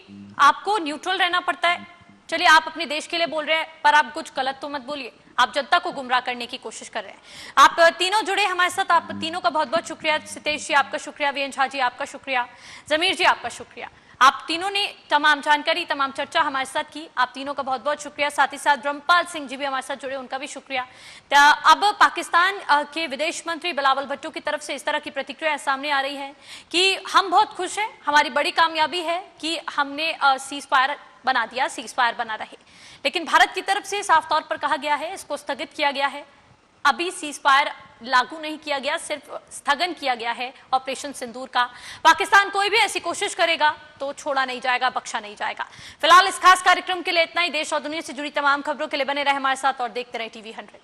आपको न्यूट्रल रहना पड़ता है। चलिए, आप अपने देश के लिए बोल रहे हैं, पर आप कुछ गलत तो मत बोलिए। आप जनता को गुमराह करने की कोशिश कर रहे हैं। आप तीनों जुड़े हमारे साथ, आप तीनों का बहुत बहुत शुक्रिया। सितेश जी आपका शुक्रिया, वीएन झा जी आपका शुक्रिया, जमीर जी आपका शुक्रिया। आप तीनों ने तमाम जानकारी, तमाम चर्चा हमारे साथ की, आप तीनों का बहुत बहुत शुक्रिया। साथ ही साथ ब्रह्मपाल सिंह जी भी हमारे साथ जुड़े, उनका भी शुक्रिया। अब पाकिस्तान के विदेश मंत्री बिलावल भुट्टो की तरफ से इस तरह की प्रतिक्रिया सामने आ रही है कि हम बहुत खुश हैं, हमारी बड़ी कामयाबी है कि हमने सीज फायर बना दिया, सीज फायर बना रहे। लेकिन भारत की तरफ से साफ तौर पर कहा गया है, इसको स्थगित किया गया है, अभी सीज फायर लागू नहीं किया गया, सिर्फ स्थगन किया गया है ऑपरेशन सिंदूर का। पाकिस्तान कोई भी ऐसी कोशिश करेगा तो छोड़ा नहीं जाएगा, बख्शा नहीं जाएगा। फिलहाल इस खास कार्यक्रम के लिए इतना ही। देश और दुनिया से जुड़ी तमाम खबरों के लिए बने रहे हमारे साथ और देखते रहे TV 100।